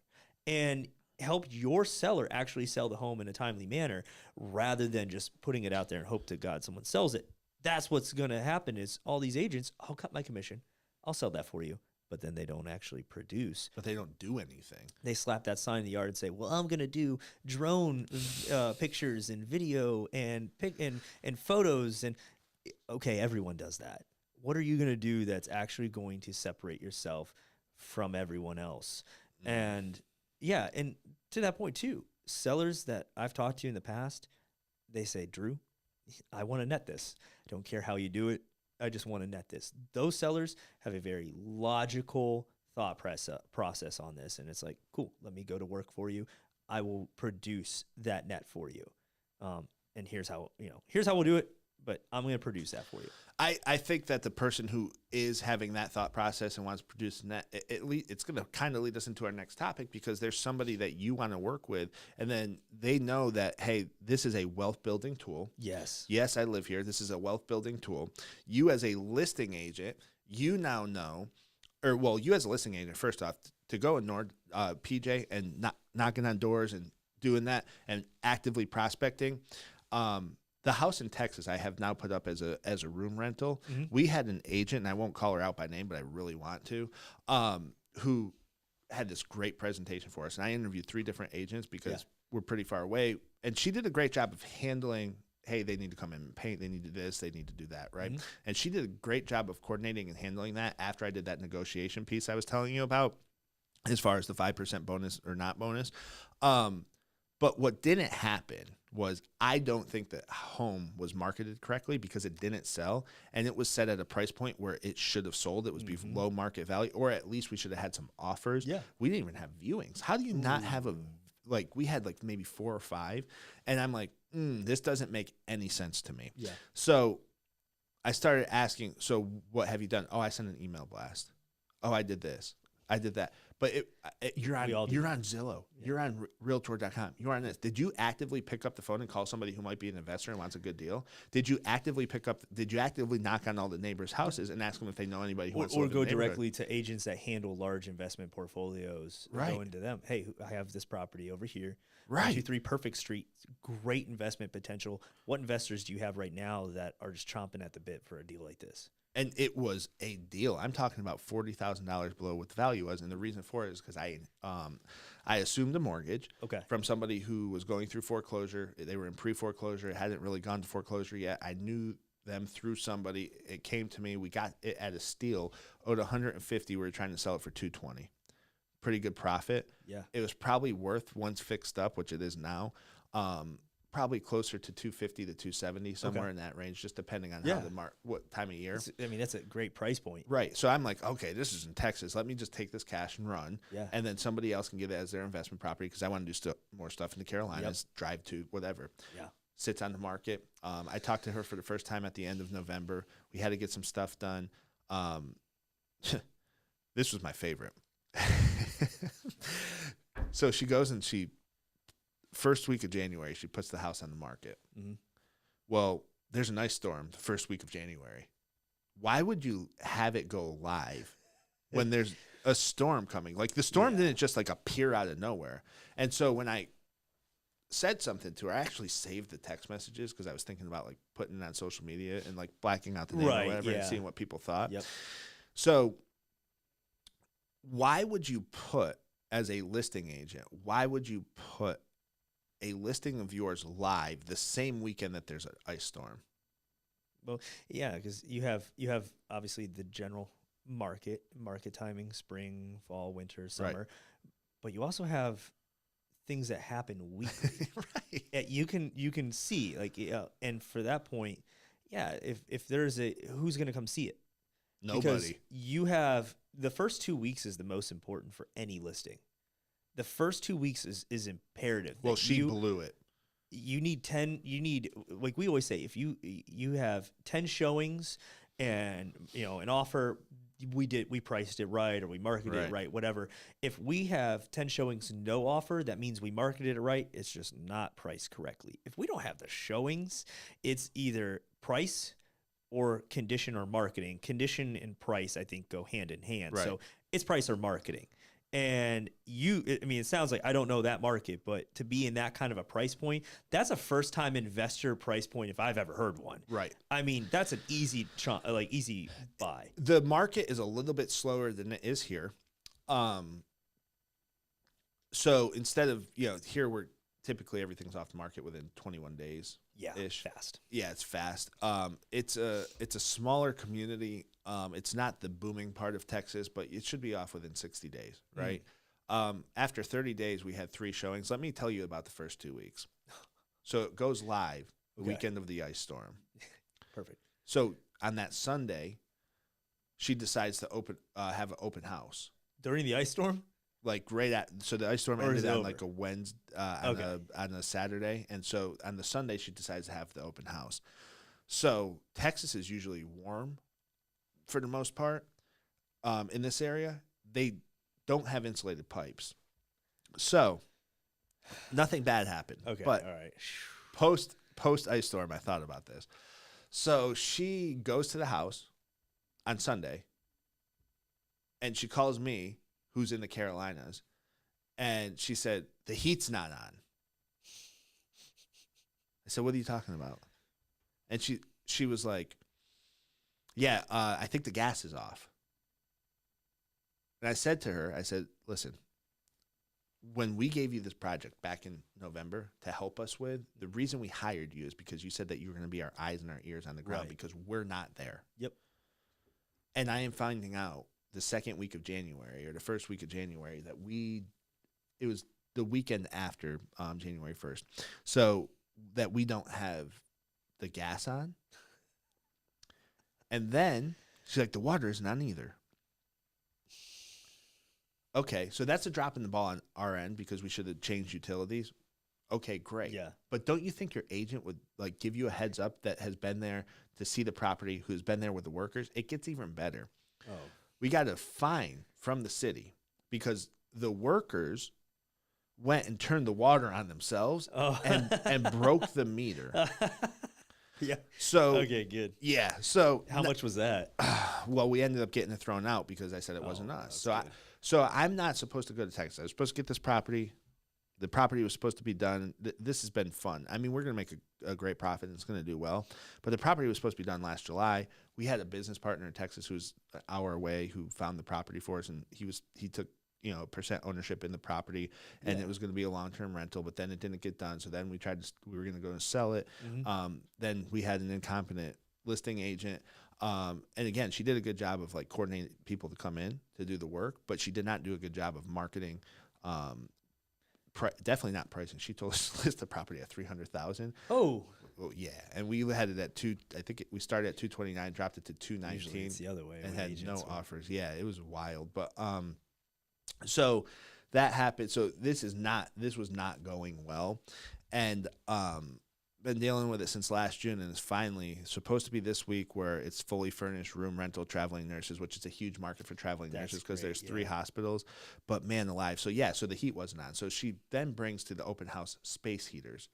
and helped your seller actually sell the home in a timely manner, rather than just putting it out there and hope to God someone sells it. That's what's going to happen is all these agents, I'll cut my commission, I'll sell that for you, but then they don't actually produce. But they don't do anything. They slap that sign in the yard and say, well, I'm going to do drone pictures and video and photos. And okay, everyone does that. What are you going to do that's actually going to separate yourself from everyone else? And yeah, and to that point too, sellers that I've talked to in the past, they say, Drew, I want to net this. I don't care how you do it. I just want to net this. Those sellers have a very logical process on this, and it's like, cool, let me go to work for you. I will produce that net for you, and here's how we'll do it. But I'm going to produce that for you. I think that the person who is having that thought process and wants to produce net, it's going to kind of lead us into our next topic, because there's somebody that you want to work with, and then they know that, hey, this is a wealth building tool. Yes. Yes, I live here. This is a wealth building tool. You as a listing agent, you now know, or well, you as a listing agent, first off, to go and PJ and knocking on doors and doing that and actively prospecting. The house in Texas I have now put up as a room rental. Mm-hmm. We had an agent, and I won't call her out by name, but I really want to, who had this great presentation for us. And I interviewed 3 different agents because we're pretty far away. And she did a great job of handling, hey, they need to come in and paint, they need to do this, they need to do that, right? Mm-hmm. And she did a great job of coordinating and handling that after I did that negotiation piece I was telling you about, as far as the 5% bonus or not bonus. But what didn't happen was, I don't think that home was marketed correctly, because it didn't sell, and it was set at a price point where it should have sold. It was below market value, or at least we should have had some offers. Yeah. We didn't even have viewings. How do you not have we had like maybe 4 or 5, and I'm like, this doesn't make any sense to me. Yeah. So I started asking, so what have you done? Oh, I sent an email blast. Oh, I did this. I did that. But you're on Zillow. Yeah. You're on Realtor.com. You're on this. Did you actively pick up the phone and call somebody who might be an investor and wants a good deal? Did you actively knock on all the neighbors' houses and ask them if they know anybody who wants to live in the go neighborhood? directly to agents that handle large investment portfolios? Right. Go into them. Hey, I have this property over here. Right. 123 Perfect Street. Great investment potential. What investors do you have right now that are just chomping at the bit for a deal like this? And it was a deal. I'm talking about $40,000 below what the value was, and the reason for it is because I assumed a mortgage from somebody who was going through foreclosure. They were in pre-foreclosure. It hadn't really gone to foreclosure yet. I knew them through somebody. It came to me. We got it at a steal. Owed $150. We were trying to sell it for $220. Pretty good profit. Yeah. It was probably worth, once fixed up, which it is now, probably closer to $250 to $270, somewhere in that range, just depending on how what time of year. That's a great price point. Right. So I'm like, okay, this is in Texas. Let me just take this cash and run. Yeah. And then somebody else can get it as their investment property, because I want to do more stuff in the Carolinas, drive to whatever. Yeah. Sits on the market. I talked to her for the first time at the end of November. We had to get some stuff done. This was my favorite. So she goes and first week of January, she puts the house on the market. Mm-hmm. Well, there's an ice storm the first week of January. Why would you have it go live when there's a storm coming? Like, the storm didn't just like appear out of nowhere. And so when I said something to her, I actually saved the text messages, because I was thinking about like putting it on social media and like blacking out the name or whatever and seeing what people thought. Yep. So why would you put, as a listing agent, why would you put a listing of yours live the same weekend that there's an ice storm? Well, yeah, because you have obviously the general market timing, spring, fall, winter, summer, right. But you also have things that happen weekly. Right. You can see, like, and for that point, if there's who's going to come see it? Nobody. Because you have the first 2 weeks is the most important for any listing. The first 2 weeks is imperative. Well, she blew it. You need 10. You need, like we always say, if you have 10 showings and an offer, we priced it right, or we marketed it right, whatever. If we have 10 showings, no offer, that means we marketed it right. It's just not priced correctly. If we don't have the showings, it's either price or condition or marketing. Condition and price, I think, go hand in hand. Right. So it's price or marketing. And it sounds like I don't know that market, but to be in that kind of a price point, that's a first-time investor price point if I've ever heard one. Right. I mean, that's an easy buy. The market is a little bit slower than it is here. So instead of, here we're typically everything's off the market within 21 days. Yeah, fast. Yeah, it's fast. It's a smaller community. It's not the booming part of Texas, but it should be off within 60 days, right? After 30 days, we had 3 showings. Let me tell you about the first 2 weeks. So it goes live the weekend of the ice storm. Perfect. So on that Sunday, she decides to have an open house. During the ice storm? Like right at, so the ice storm Or is ended it on over? like a Wednesday, Okay. on a Saturday, and so on the Sunday she decides to have the open house. So Texas is usually warm for the most part. In this area, they don't have insulated pipes, so nothing bad happened. Okay. But All right. post ice storm, I thought about this. So she goes to the house on Sunday, and she calls me, who's in the Carolinas, and she said the heat's not on. I said, "What are you talking about?" And she was like, "Yeah, I think the gas is off." And I said to her, I said, "Listen, when we gave you this project back in November to help us with, the reason we hired you is because you said that you were going to be our eyes and our ears on the ground Right. because we're not there." Yep. And I am finding out the second week of January or the first week of January that it was the weekend after January 1st. So that we don't have the gas on. And then she's like, the water isn't on either. Okay, so that's a drop in the ball on our end because we should have changed utilities. Okay, great. Yeah. But don't you think your agent would like give you a heads up that has been there to see the property, who's been there with the workers? It gets even better. Oh. We got a fine from the city because the workers went and turned the water on themselves Oh. and broke the meter. Yeah. So Okay, good. yeah, so How much was that? well, we ended up getting it thrown out because I said it wasn't us. that's So good. so I'm not supposed to go to Texas. I was supposed to get this property. The property was supposed to be done. This has been fun. I mean, we're going to make a great profit and it's going to do well. But the property was supposed to be done last July. We had a business partner in Texas who's an hour away who found the property for us, and he took percent ownership in the property, and Yeah. it was going to be a long-term rental, but then it didn't get done. So then we were going to go and sell it. Mhm. Then we had an incompetent listing agent. And again, she did a good job of like coordinating people to come in to do the work, but she did not do a good job of marketing. Definitely not pricing. She told us to list the property at $300,000. Oh. Well, yeah, and we had it at two. I think we started at 229, dropped it to Usually 219, it's the other way. and with had agents, no but- offers. Yeah, it was wild. But so that happened. So this was not going well, and been dealing with it since last June, and it's finally supposed to be this week where it's fully furnished room rental traveling nurses, which is a huge market for traveling That's nurses because great, there's 3 yeah. hospitals. But man alive, so yeah, so the heat wasn't on. So she then brings to the open house space heaters,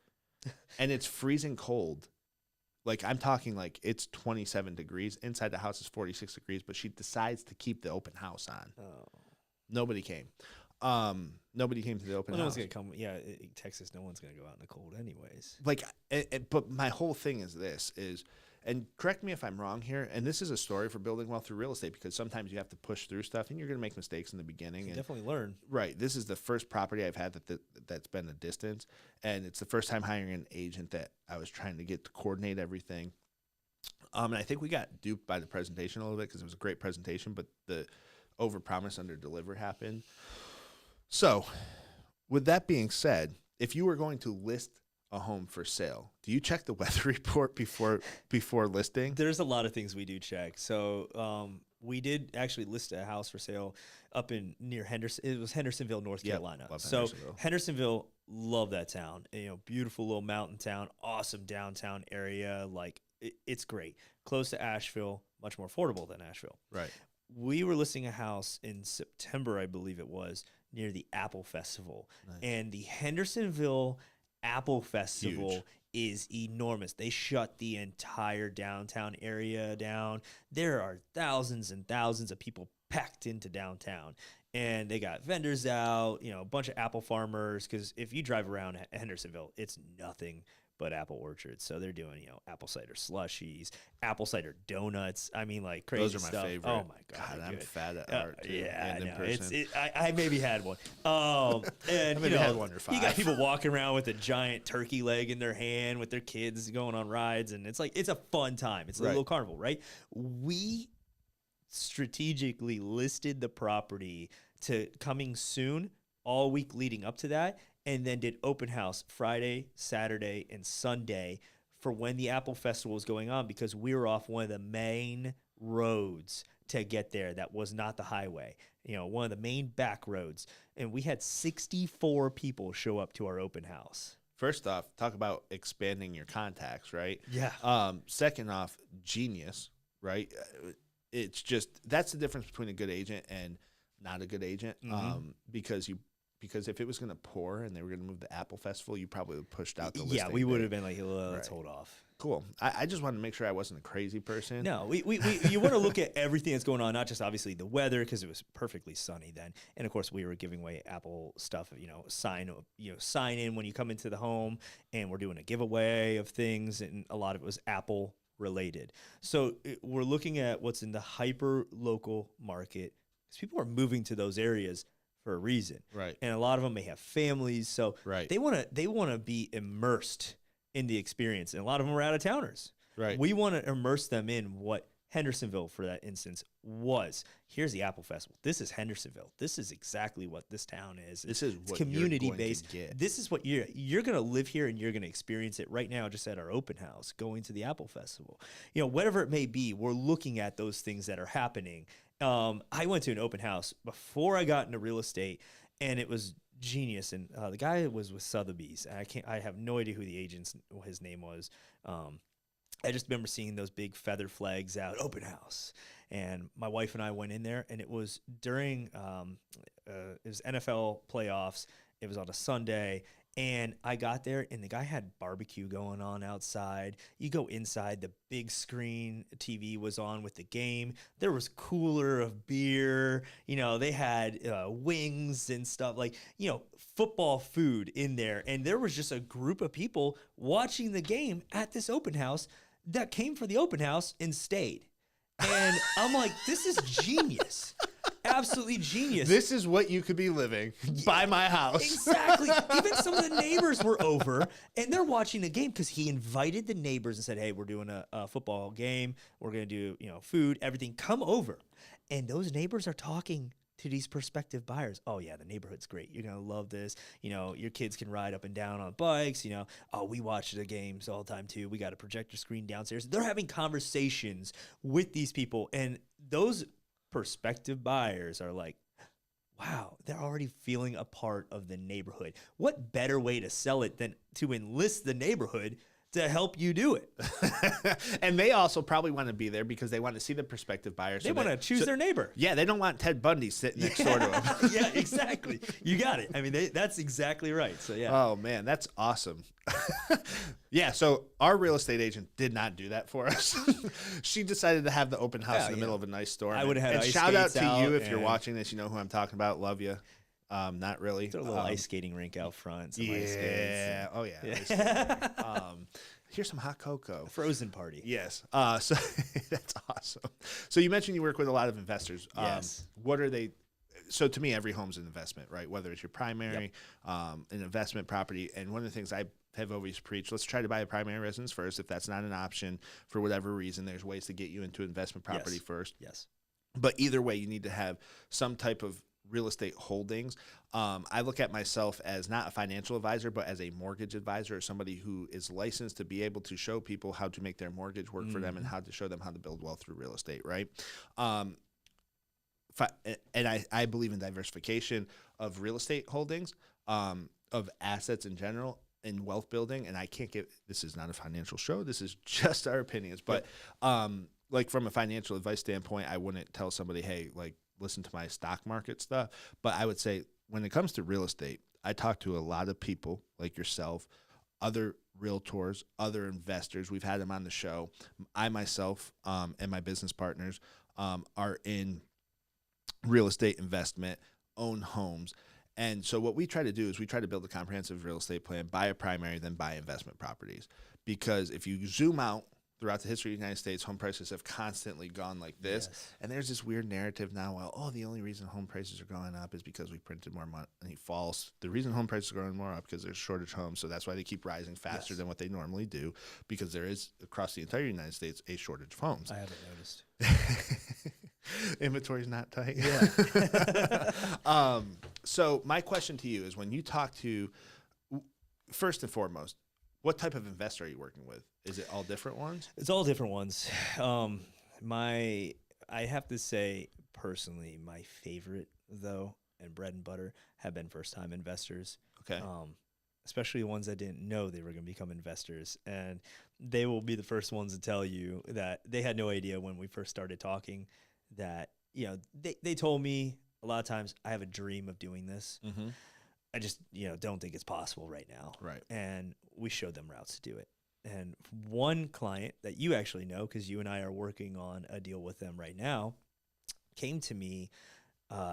and it's freezing cold. Like I'm talking like it's 27 degrees. Inside the house is 46 degrees, but she decides to keep the open house on. Oh. Nobody came. Nobody came to the open Well, no house. one's gonna come. Yeah, Texas. No one's gonna go out in the cold, anyways. Like, but my whole thing is, and correct me if I'm wrong here, and this is a story for building wealth through real estate because sometimes you have to push through stuff and you're going to make mistakes in the beginning. You And definitely learn. right, this is the first property I've had that's been a distance, and it's the first time hiring an agent that I was trying to get to coordinate everything. And I think we got duped by the presentation a little bit because it was a great presentation, but the overpromise under deliver happened. So, with that being said, if you were going to list a home for sale, do you check the weather report before listing? There's a lot of things we do check. So we did actually list a house for sale up in near Henderson. It was Hendersonville, North Yep, Carolina. love So Hendersonville. Hendersonville, love that town. Beautiful little mountain town, awesome downtown area. Like it's great. Close to Asheville, much more affordable than Asheville. Right. We were listing a house in September, I believe it was, near the Apple Festival. Nice. And the Hendersonville Apple Festival Huge. is enormous. They shut the entire downtown area down. There are thousands and thousands of people packed into downtown. And they got vendors out, a bunch of apple farmers. Because if you drive around Hendersonville, it's nothing but apple orchards. So they're doing, apple cider slushies, apple cider donuts. I mean, like crazy Those are my stuff. favorite. Oh my God, God, they're I'm good. fat at art too. Yeah, and in no, person. I maybe had one. And maybe had one or you got 5. people walking around with a giant turkey leg in their hand with their kids going on rides, and it's a fun time. It's a Right. little carnival, right? We strategically listed the property to coming soon all week leading up to that, and then did open house Friday, Saturday, and Sunday for when the Apple Festival was going on because we were off one of the main roads to get there that was not the highway, one of the main back roads. And we had 64 people show up to our open house. First off, talk about expanding your contacts, right? Yeah. Second off, genius, right? It's just that's the difference between a good agent and not a good agent. Because if it was going to pour and they were going to move the Apple Festival, you probably would have pushed out the list. Yeah, we would have been like, let's hold off. Cool. I just wanted to make sure I wasn't a crazy person. No, you want to look at everything that's going on, not just obviously the weather, because it was perfectly sunny then, and of course we were giving away Apple stuff. Sign in when you come into the home, and we're doing a giveaway of things, and a lot of it was Apple related. So we're looking at what's in the hyper local market, because people are moving to those areas for a reason, right? And a lot of them may have families, so right. they want to be immersed in the experience, and a lot of them are out of towners. Right. We want to immerse them in what Hendersonville, for that instance, was. Here's the Apple Festival. This is Hendersonville. This is exactly what this town is. This is it's what community you're going based. to get. This is what you're going to live here, and you're going to experience it right now, just at our open house, going to the Apple Festival. Whatever it may be, we're looking at those things that are happening. I went to an open house before I got into real estate, and it was genius. And the guy was with Sotheby's. I have no idea who the his name was. I just remember seeing those big feather flags out, open house. And my wife and I went in there, and it was during it was NFL playoffs. It was on a Sunday. And I got there, and the guy had barbecue going on outside. You go inside, the big screen TV was on with the game. There was cooler of beer. They had wings and stuff, football food in there. And there was just a group of people watching the game at this open house that came for the open house and stayed. And I'm like, this is genius. Absolutely genius. This is what you could be living by my house. Exactly. Even some of the neighbors were over, and they're watching the game because he invited the neighbors and said, hey, we're doing a football game. We're going to do, food, everything. Come over. And those neighbors are talking to these prospective buyers. Oh, yeah, the neighborhood's great. You're going to love this. Your kids can ride up and down on bikes. Oh, we watch the games all the time, too. We got a projector screen downstairs. They're having conversations with these people, and those prospective buyers are like, wow, they're already feeling a part of the neighborhood. What better way to sell it than to enlist the neighborhood to help you do it? And they also probably want to be there because they want to see the prospective buyers. They want to choose their neighbor. Yeah, they don't want Ted Bundy sitting next door to them. Yeah, exactly. You got it. I mean, that's exactly right. So, yeah. Oh, man, that's awesome. Yeah, so our real estate agent did not do that for us. She decided to have the open house in the middle of a nice storm. I would have had ice shout out skates to you out if you're watching this. You know who I'm talking about. Love you. Not really. There's a little ice skating rink out front. Some yeah. Ice skates. Oh, yeah. Ice skating. Here's some hot cocoa. Frozen party. Yes. So that's awesome. So you mentioned you work with a lot of investors. Yes. What are they? So to me, every home's an investment, right? Whether it's your primary, an investment property. And one of the things I have always preached, let's try to buy a primary residence first. If that's not an option for whatever reason, there's ways to get you into investment property first. Yes. But either way, you need to have some type of real estate holdings. I look at myself as not a financial advisor, but as a mortgage advisor, or somebody who is licensed to be able to show people how to make their mortgage work for them and how to show them how to build wealth through real estate, right? And I believe in diversification of real estate holdings, of assets in general, in wealth building. And I can't give, this is not a financial show. This is just our opinions. But like from a financial advice standpoint, I wouldn't tell somebody, hey, like, listen to my stock market stuff. But I would say when it comes to real estate, I talk to a lot of people like yourself, other realtors, other investors. We've had them on the show. I myself and my business partners are in real estate investment, own homes. And so what we try to do is we try to build a comprehensive real estate plan, buy a primary, then buy investment properties. Because if you zoom out throughout the history of the United States, home prices have constantly gone like this. Yes. And there's this weird narrative now, well, oh, the only reason home prices are going up is because we printed more money. False. The reason home prices are going more up because there's shortage of homes. So that's why they keep rising faster than what they normally do, because there is, across the entire United States, a shortage of homes. I haven't noticed. Inventory's not tight. Yeah. So my question to you is, when you talk to, first and foremost, what type of investor are you working with? Is it all different ones? It's all different ones. My I have to say, personally, my favorite, though, and bread and butter have been first-time investors. Okay. Especially ones that didn't know they were going to become investors. And they will be the first ones to tell you that they had no idea when we first started talking that, they told me a lot of times, I have a dream of doing this. Mm-hmm. I just, don't think it's possible right now. Right. And we showed them routes to do it. And one client that you actually know, because you and I are working on a deal with them right now, came to me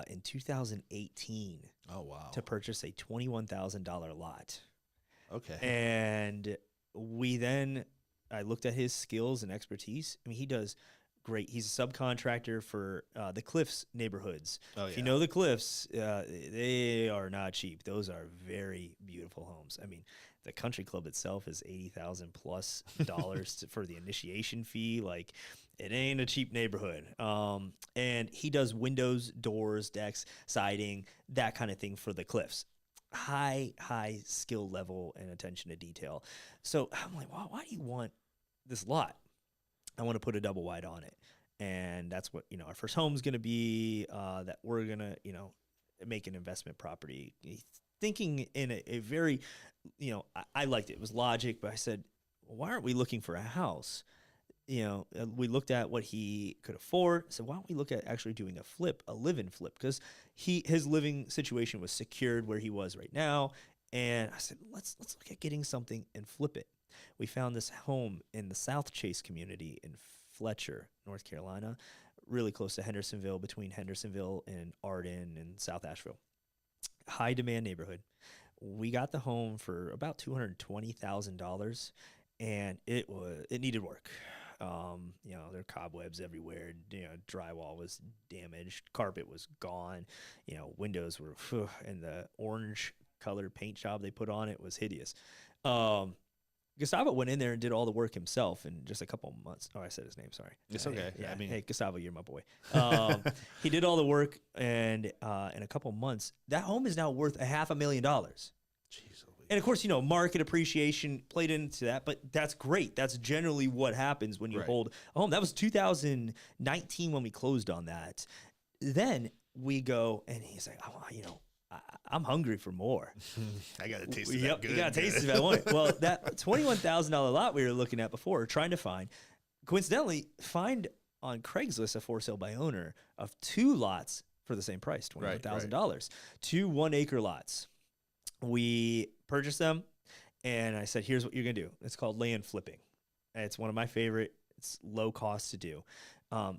in 2018 Oh, wow. to purchase a $21,000 lot. Okay. And I looked at his skills and expertise. I mean, he does great. He's a subcontractor for the Cliffs neighborhoods. Oh, If you know the Cliffs, they are not cheap. Those are very beautiful homes. I mean, the country club itself is $80,000 plus for the initiation fee. Like, it ain't a cheap neighborhood. And he does windows, doors, decks, siding, that kind of thing for the Cliffs. High skill level and attention to detail. So I'm like, wow, why do you want this lot? I want to put a double wide on it. And that's what, our first home is going to be, that we're going to, make an investment property. Thinking in a very, I liked it. It was logic, but I said, well, why aren't we looking for a house? We looked at what he could afford. So why don't we look at actually doing a live-in flip? Because his living situation was secured where he was right now. And I said, let's look at getting something and flip it. We found this home in the South Chase community in Fletcher, North Carolina, really close to Hendersonville, between Hendersonville and Arden and South Asheville. High demand neighborhood. We got the home for about $220,000, and it needed work. There are cobwebs everywhere. Drywall was damaged, carpet was gone. Windows were, and the orange colored paint job they put on it was hideous. Gustavo went in there and did all the work himself in just a couple of months. Oh, I said his name. Sorry. It's okay. Yeah. I mean, hey, Gustavo, you're my boy. He did all the work, and in a couple of months, that home is now worth $500,000. jeez, And of course, market appreciation played into that, but that's great. That's generally what happens when you Right. hold a home. That was 2019 when we closed on that. Then we go, and he's like, I'm hungry for more. I got to taste it. Yep, Good. you got to taste it if I want it. Well, that $21,000 lot we were looking at before, trying to find, coincidentally, find on Craigslist a for sale by owner of 2 lots for the same price, $21,000. 2 1-acre lots. We purchased them, and I said, here's what you're going to do. It's called land flipping. And it's one of my favorite. It's low cost to do.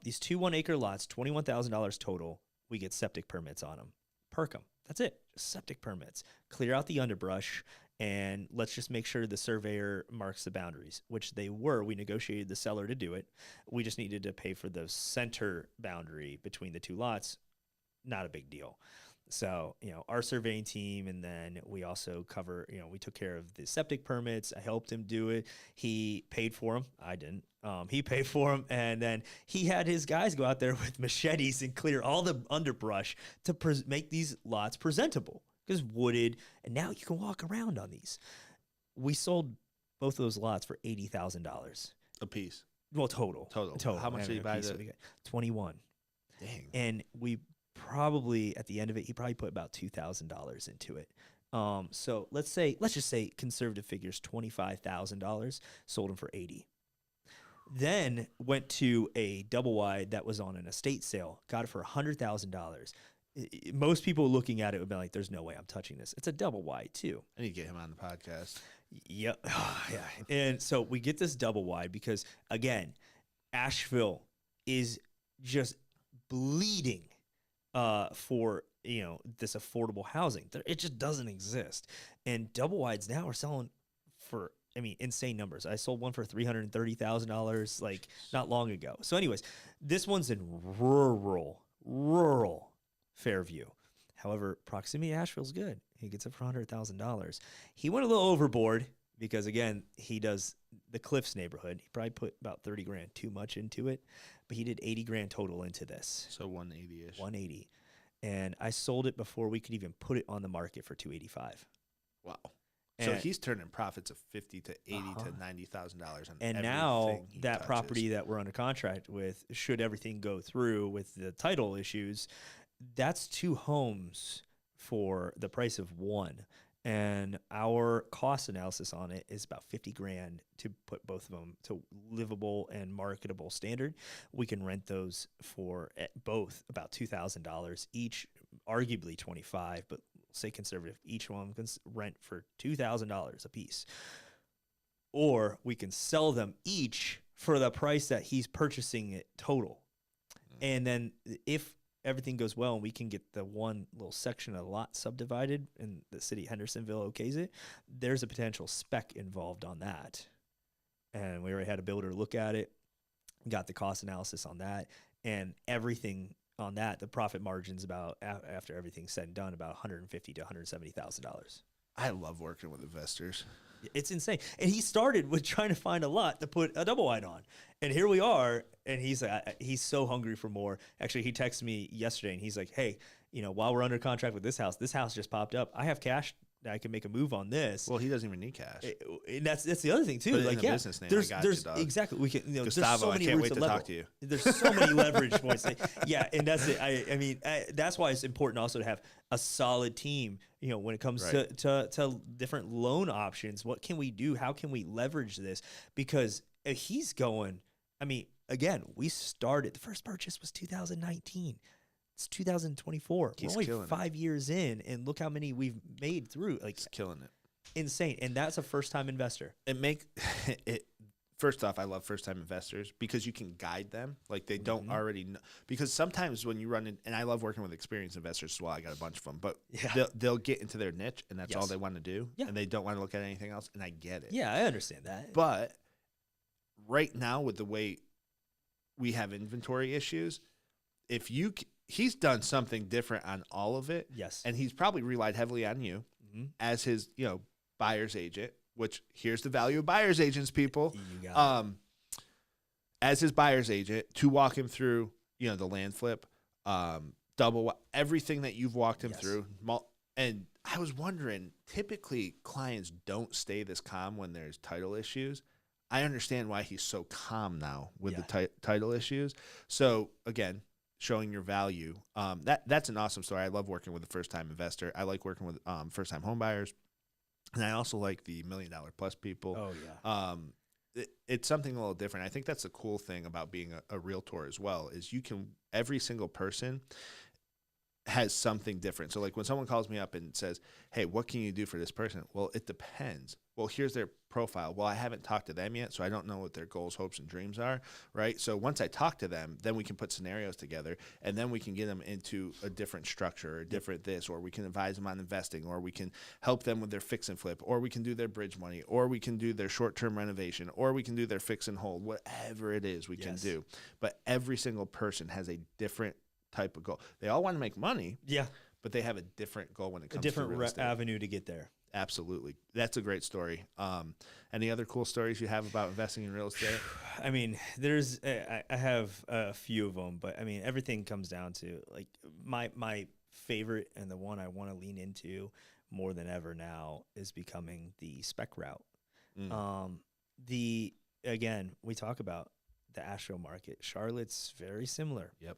These 2 1-acre lots, $21,000 total. We get septic permits on them. Perk them. That's it. Just septic permits. Clear out the underbrush, and let's just make sure the surveyor marks the boundaries, which they were. We negotiated the seller to do it. We just needed to pay for the center boundary between the 2 lots. Not a big deal. So, our surveying team, and then we also we took care of the septic permits. I helped him do it. He paid for them. I didn't. He paid for them, and then he had his guys go out there with machetes and clear all the underbrush to make these lots presentable, because wooded, and now you can walk around on these. We sold both of those lots for $80,000 a piece. Well, total. How much did you buy that? 21. Dang. And we probably, at the end of it, he probably put about $2,000 into it. So let's just say conservative figures, $25,000, sold them for $80,000. Then went to a double wide that was on an estate sale, got it for $100,000. Most people looking at it would be like, there's no way I'm touching this. It's a double wide too. I need to get him on the podcast. Yep. Yeah. And so we get this double wide because, again, Asheville is just bleeding for this affordable housing. It just doesn't exist. And double wides now are selling for, insane numbers. I sold one for $330,000 like not long ago. So anyways, this one's in rural Fairview. However, proximity to Asheville's good. He gets it for $100,000. He went a little overboard because, again, he does the Cliffs neighborhood. He probably put about $30,000 too much into it, but he did $80,000 total into this. So 180-ish. 180. And I sold it before we could even put it on the market for $285. Wow. So And- he's turning profits of $50,000 to $80,000 Uh-huh. to $90,000 on And everything now he that touches. property that we're under contract with, should everything go through with the title issues, that's 2 homes for the price of 1. And our cost analysis on it is about 50 grand to put both of them to livable and marketable standard. We can rent those for both about $2,000 each, arguably 25, but say conservative. Each one can rent for $2,000 a piece. Or we can sell them each for the price that he's purchasing it total. And then if everything goes well and we can get the one little section of the lot subdivided and the city of Hendersonville okays it, there's a potential spec involved on that. And we already had a builder look at it, got the cost analysis on that, and everything on that, the profit margin's about, after everything's said and done, about $150,000 to $170,000. I love working with investors. It's insane. And he started with trying to find a lot to put a double wide on. And here we are. And he's so hungry for more. Actually, he texted me yesterday and he's like, hey, while we're under contract with this house just popped up. I have cash that I can make a move on this. Well, he doesn't even need cash. And that's the other thing too. Put it like, in the business name. there's, I got there's you, dog. exactly, we can, there's Gustavo, so I many can't routes wait of to level. talk to you. There's so many leverage points. Yeah. And that's it. I mean, that's why it's important also to have a solid team, when it comes Right. to different loan options. What can we do? How can we leverage this? Because he's going, I mean, again, we started, the first purchase was 2019. It's 2024. He's We're only killing it. 5 years in, and look how many we've made through. Like, He's killing it. insane. And that's a first-time investor. It first off, I love first time investors because you can guide them like they don't already know. Because sometimes when you run in, and I love working with experienced investors as well, I got a bunch of them, but Yeah. they'll get into their niche and that's all Yes. they want to do, Yeah. and they don't want to look at anything else, and I get it. Yeah, I understand that. But right now, with the way we have inventory issues, he's done something different on all of it, Yes. and he's probably relied heavily on you Mhm. as his buyer's agent. Which, here's the value of buyer's agents, people. You got it. As his buyer's agent to walk him through, the land flip, everything that you've walked him Yes. through. And I was wondering, typically clients don't stay this calm when there's title issues. I understand why he's so calm now with the title issues. So again, showing your value. That's an awesome story. I love working with a first-time investor. I like working with first-time home buyers. And I also like the $1 million plus people. Oh, yeah. It's something a little different. I think that's the cool thing about being a realtor as well, is every single person has something different. So like when someone calls me up and says, hey, what can you do for this person? Well, it depends. Well, here's their profile. Well, I haven't talked to them yet, so I don't know what their goals, hopes, and dreams are, right? So once I talk to them, then we can put scenarios together, and then we can get them into a different structure, or a different this, or we can advise them on investing, or we can help them with their fix and flip, or we can do their bridge money, or we can do their short-term renovation, or we can do their fix and hold, whatever it is we can do. But every single person has a different type of goal. They all want to make money, Yeah. but they have a different goal when it A comes to different real estate. avenue to get there. Absolutely. That's a great story. Any other cool stories you have about investing in real estate? I mean, I have a few of them, but I mean, everything comes down to like my favorite and the one I want to lean into more than ever now is becoming the spec route. Again, we talk about the Astro market. Charlotte's very similar. Yep.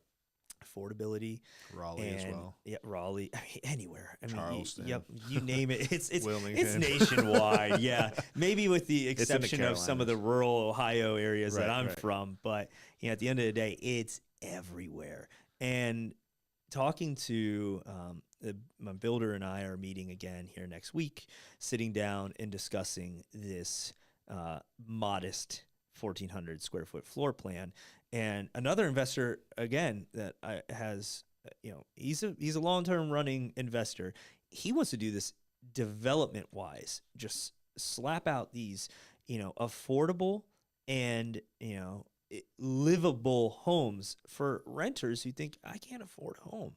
Affordability. Raleigh as well. Yeah, Raleigh. I mean, anywhere. I mean, Charleston. yep, you name it. It's Wilmington. nationwide. Yeah, maybe with the in the exception of some of the rural Ohio areas that I'm from. But at the end of the day, it's everywhere. And talking to my builder and I are meeting again here next week, sitting down and discussing this modest 1,400 square foot floor plan. And another investor, again, that has, he's a long-term running investor. He wants to do this development-wise, just slap out these, affordable and, livable homes for renters who think, I can't afford a home.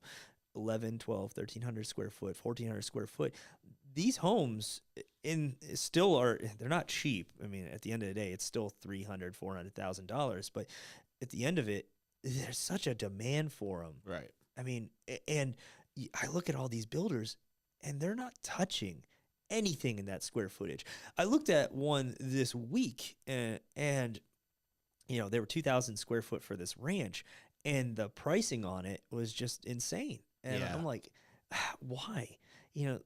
11, 12, 1,300 square foot, 1,400 square foot. These homes they're not cheap. I mean, at the end of the day, it's still $300,000, $400,000, but at the end of it, there's such a demand for them. Right. I mean, and I look at all these builders and they're not touching anything in that square footage. I looked at one this week, and they were 2,000 square foot for this ranch, and the pricing on it was just insane. And Yeah. I'm like, why?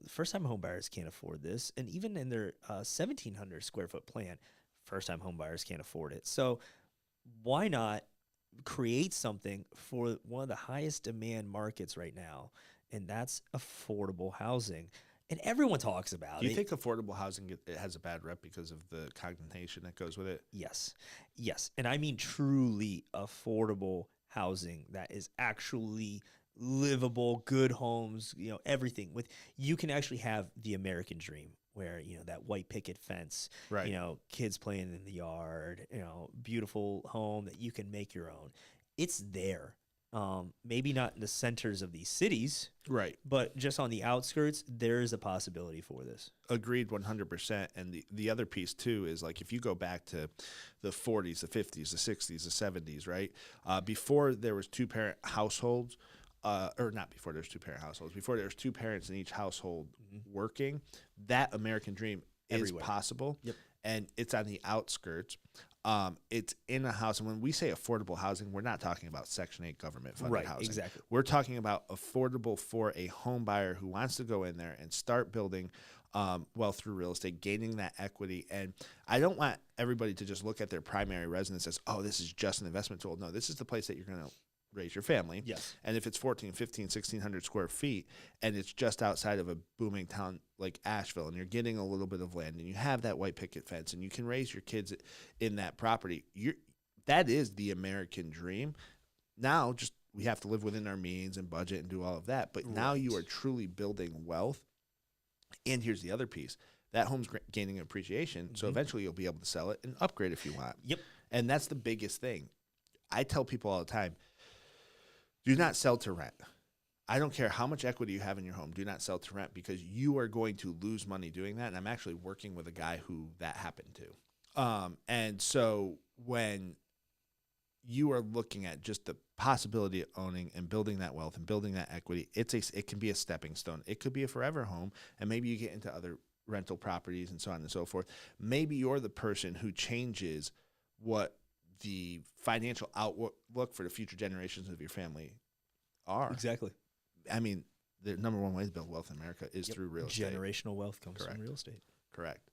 First-time home buyers can't afford this, and even in their 1,700 square foot plan, first-time home buyers can't afford it. So why not create something for one of the highest demand markets right now, and that's affordable housing. And everyone talks about Do you it. think affordable housing it has a bad rep because of the connotation that goes with it? Yes. And I mean truly affordable housing that is actually livable, good homes, everything. You can actually have the American dream where, that white picket fence, Right. Kids playing in the yard, beautiful home that you can make your own. It's there. Maybe not in the centers of these cities, Right. but just on the outskirts, there is a possibility for this. Agreed 100%. And the other piece too is like if you go back to the 40s, the 50s, the 60s, the 70s, right? Before there was two-parent households, or not before there's two-parent households, before there's two parents in each household working, that American dream is Everywhere. possible. Yep. And it's on the outskirts. It's in a house. And when we say affordable housing, we're not talking about Section 8 government funded Right, housing. exactly. We're talking about affordable for a home buyer who wants to go in there and start building wealth through real estate, gaining that equity. And I don't want everybody to just look at their primary residence as, oh, this is just an investment tool. No, this is the place that you're going to raise your family. Yes. And if it's 14, 15, 1,600 square feet and it's just outside of a booming town like Asheville and you're getting a little bit of land and you have that white picket fence and you can raise your kids in that property, that is the American dream. Now just we have to live within our means and budget and do all of that. But now you are truly building wealth. And here's the other piece. That home's gaining appreciation. So eventually you'll be able to sell it and upgrade if you want. Yep. And that's the biggest thing. I tell people all the time, do not sell to rent. I don't care how much equity you have in your home. Do not sell to rent because you are going to lose money doing that. And I'm actually working with a guy who that happened to. And so when you are looking at just the possibility of owning and building that wealth and building that equity, it can be a stepping stone. It could be a forever home. And maybe you get into other rental properties and so on and so forth. Maybe you're the person who changes what the financial outlook for the future generations of your family are. Exactly. I mean, the number one way to build wealth in America is through real estate. Generational wealth comes Correct. from real estate. Correct.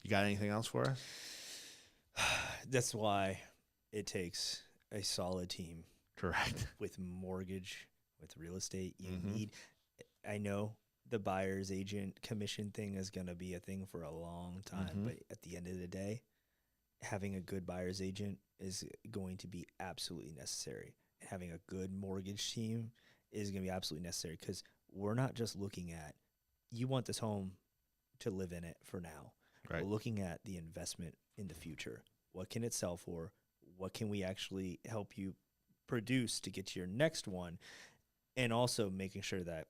You got anything else for us? That's why it takes a solid team Correct. with mortgage, with real estate. You Mhm. need, I know the buyer's agent commission thing is going to be a thing for a long time, Mhm. but at the end of the day, having a good buyer's agent is going to be absolutely necessary. Having a good mortgage team is going to be absolutely necessary because we're not just looking at, you want this home to live in it for now. Right. We're looking at the investment in the future. What can it sell for? What can we actually help you produce to get to your next one? And also making sure that,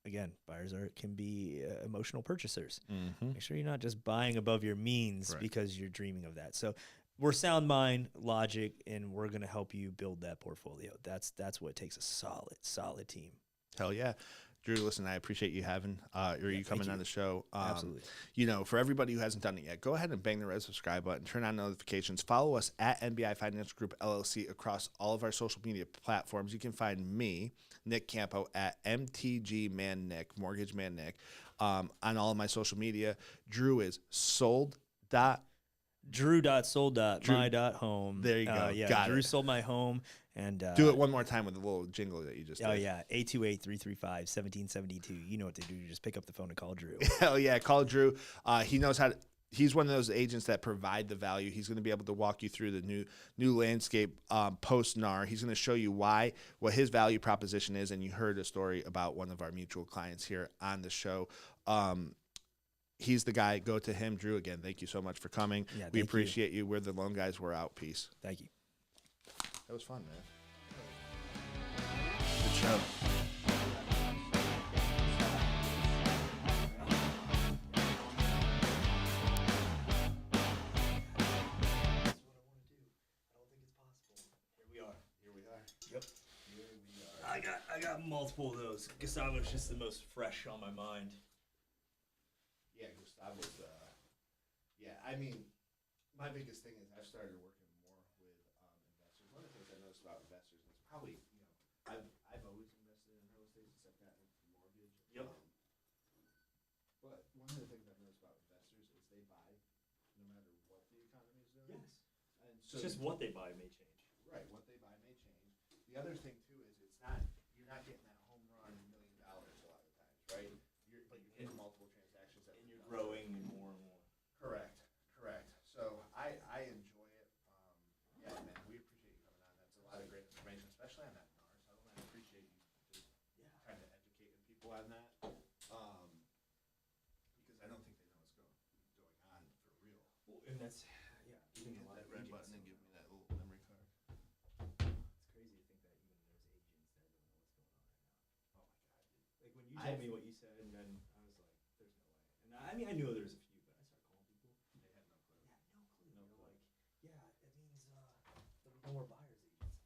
again, buyers can be emotional purchasers. Mm-hmm. Make sure you're not just buying above your means Right. because you're dreaming of that. So we're sound mind, logic, and we're going to help you build that portfolio. That's what takes a solid team. Hell yeah. Drew, listen, I appreciate you having you coming you. on the show. Absolutely. For everybody who hasn't done it yet, go ahead and bang the red subscribe button, turn on notifications, follow us at NBI Financial Group LLC across all of our social media platforms. You can find me, Nick Campo, at MTG Man Nick, Mortgage Man Nick, on all of my social media. Drew is sold. Drew.sold.my.home. There you go. Yeah, Got Drew it. sold my home. And Do it one more time with the little jingle that you just did. Oh, yeah. 828-335-1772. You know what to do. You just pick up the phone and call Drew. Hell yeah, call Drew. He knows how to. He's one of those agents that provide the value. He's going to be able to walk you through the new landscape post NAR. He's going to show you what his value proposition is. And you heard a story about one of our mutual clients here on the show. He's the guy. Go to him. Drew, again, thank you so much for coming. Yeah, we thank you. appreciate you. We're the Loan Guys. We're out. Peace. Thank you. That was fun, man. Good show. I got multiple of those. Gustavo's just the most fresh on my mind. Yeah, Gustavo's. Yeah, I mean, my biggest thing is I've started working more with investors. One of the things I noticed about investors, and it's probably I've always invested in real estate since I've gotten into mortgage. Yep. But one of the things I've noticed about investors is they buy no matter what the economy is doing. Yes. And It's so just what they buy may change. right, what they buy may change. The other thing too is it's not you're not getting that home run $1 million a lot of times, right? But you're getting multiple transactions that And you're we've done. growing more and more. Correct, correct. So I enjoy it. Yeah, man, we appreciate you coming on. That's a lot of great information, especially on that NAR settlement. I appreciate you just kind of educating people on that. Because I don't think they know what's going on for real. Well, and that's even Hit a lot that of red agents button and don't give me know. that little memory card. It's crazy to think that even there's agents that don't know what's going on right now. Oh my God, dude. Like when you told me what you said, and then I was like, "There's no way." And I mean, I knew there was a few, but I started calling people. They had no clue. Yeah, no clue. No They're clue. like, "Yeah, it means there'll be more buyers agents."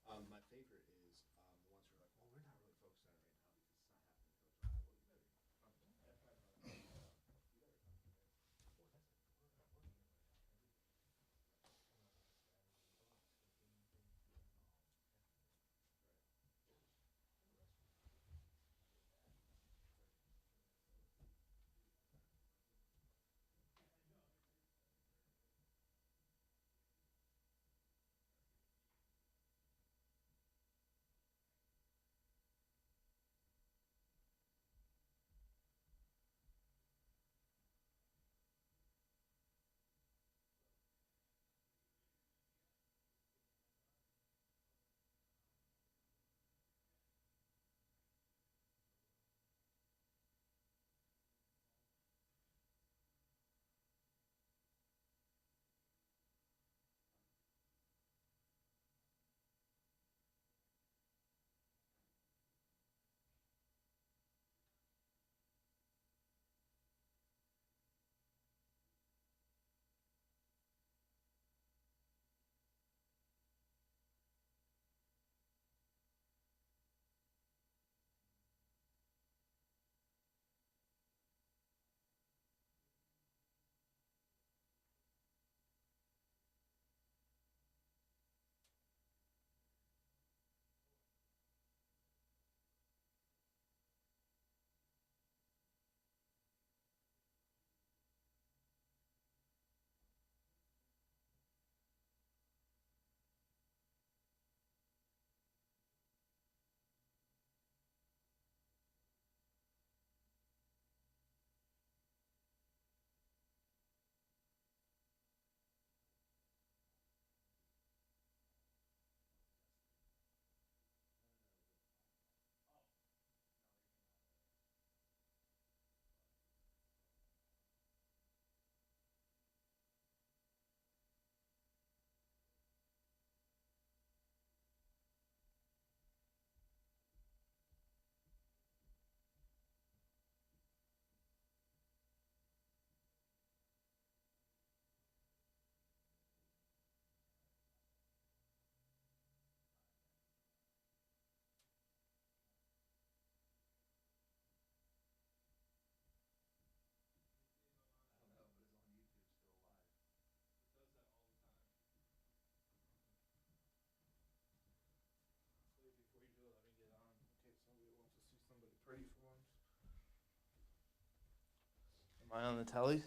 I'm like, No. My favorite is the ones who are like, well, we're not really focused on it right now because it's not happening until July. Well, you better come to that. You better come to that. I don't know, but it's on YouTube still live. It does that all the time. Wait, before you do it, let me get on in case somebody wants to see somebody pretty for once. Am I on the telly?